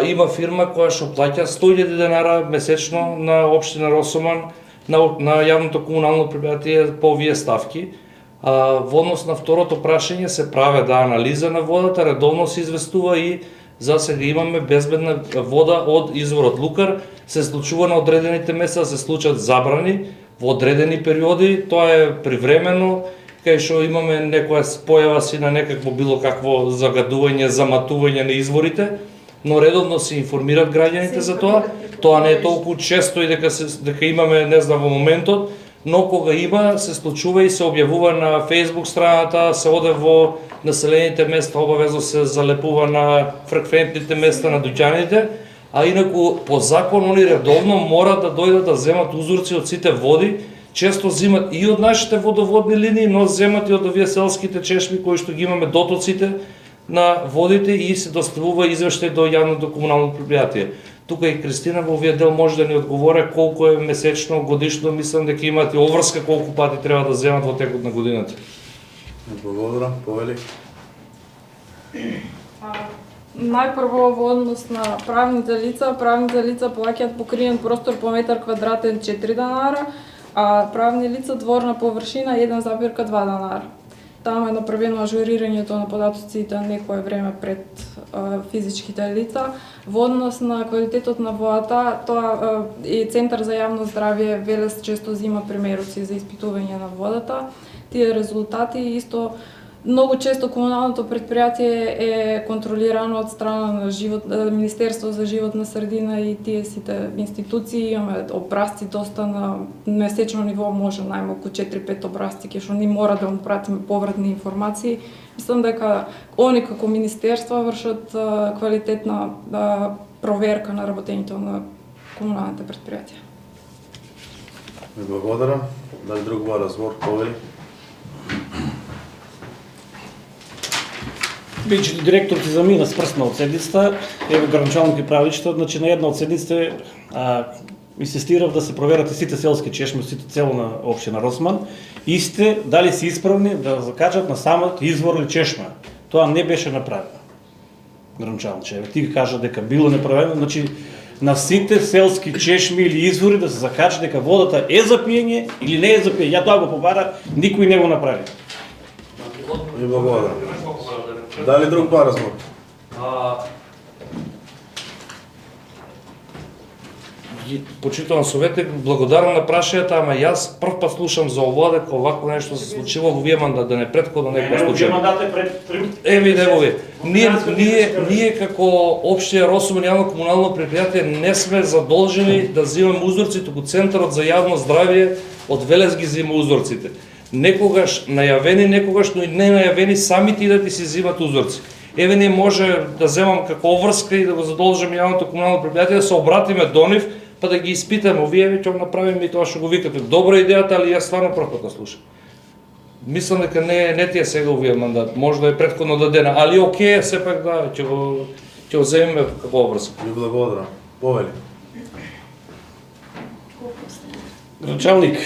Има фирма која што плаќа 100.000 денара месечно на општина Росуман, на јавното комунално предпријатие по овие ставки. Во однос на второто прашање се прави анализа на водата, редовно се известува и за сега имаме безбедна вода од изворот Лукар, се случува на одредените места, се случат забрани во одредени периоди, тоа е привремено, кај што имаме некоја појава си на некакво било какво загадување, заматување на изворите, но редовно се информираат граѓаните за тоа. Тоа не е толку често и дека имаме, не знам, во моментот, но кога има, се случува и се објавува на Facebook страната, се оде во населените места, обавезно се залепува на фреквентните места на дуќаните, а инаку по закон они редовно мора да дојдат да земат узорци од сите води, често земат и од нашите водоводни линии, но земат и од овие селските чешми кои што ги имаме дотоците на водите и се доставува извештај до јавното комунално предпријатие. Тука и Кристина во овие дел може да ни одговори колку е месечно, годишно, мислам дека имате обврска колку пати треба да земат во текот на годината. Благодарам, повели. Најпрво во однос на правните лица плаќаат покриен простор по метар квадратен 4 денара, а правни лица дворна површина 1,2 денара. Таму е направено ажурирањето на податоците некое време пред физичките лица. Во однос на квалитетот на водата, тоа и Центар за јавно здравје Велес често зима примероци за испитување на водата. Тие резултати исто многу често комуналното предпријатие е контролирано од страна на Министерство за животна средина и тие сите институции. Имаме образци доста на месечно ниво, може најмалку 4-5 образци ке што ни мора да му пратиме повратни информации. Мислам дека они како министерства вршат квалитетна проверка на работењето на комуналните предпријатија. Благодарам. Дали друг разговор, повели? Бидејќи директорот ти замина спрсна од седницата, еве градоначалник и правилишта, значи на една од седниците инсистирав да се проверат и сите селски чешми, сите цело на општина Росман, исте дали се исправни да закачат на самот извор или чешма. Тоа не беше направено. Градоначалниче, ти кажа дека било неправено, значи на сите селски чешми или извори да се закача дека водата е за пиење или не е за пиење. Ја тоа го побара, никој не го направи. И благодарам. Дали друг разговор? Почитуван советник, благодарам на прашањата, ама јас прв пат слушам за ова дека овакво нешто се случило во овие мандат, да не претходно некој случај. Мандат е пред Еве девови, ние како општина Росуман јавно комунално предпријатие не сме задолжени да земаме узорци, туку Центарот за јавно здравје од Велес ги зема узорците. Некогаш најавени, некогаш но и не најавени, самите идат и си земат узорци. Еве не може да земам како обврска и да го задолжам јавното комунално предпријатие да се обратиме до нив, па да ги испитаме. Овие ќе го направиме и тоа што го викате. Добра идејата, али јас стварно прв пат слушам. Мислам дека не ти е сега овие мандат, може да е претходно дадена, али окей, сепак да ќе го земеме како обврска. Ви благодарам. Повели. Градоначалник,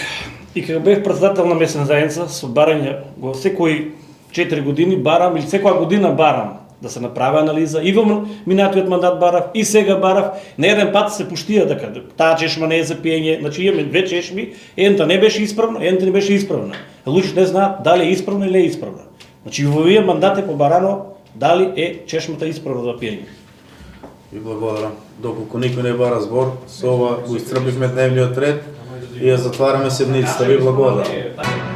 и кога бев председател на местна заедница со барање во секои 4 години барам или секоја година барам да се направи анализа, и во минатиот мандат барав, и сега барав, на еден пат се пуштија дека таа чешма не е за пиење, значи имаме две чешми, едната не беше исправна, едната не беше исправна. Луѓето не знаат дали е исправна или не е исправна. Значи во овие мандат е побарано дали е чешмата исправна за пиење. Ви благодарам. Доколку никој не бара збор, со ова го исцрпивме дневниот ред и ја затвараме седницата. Ви благодарам.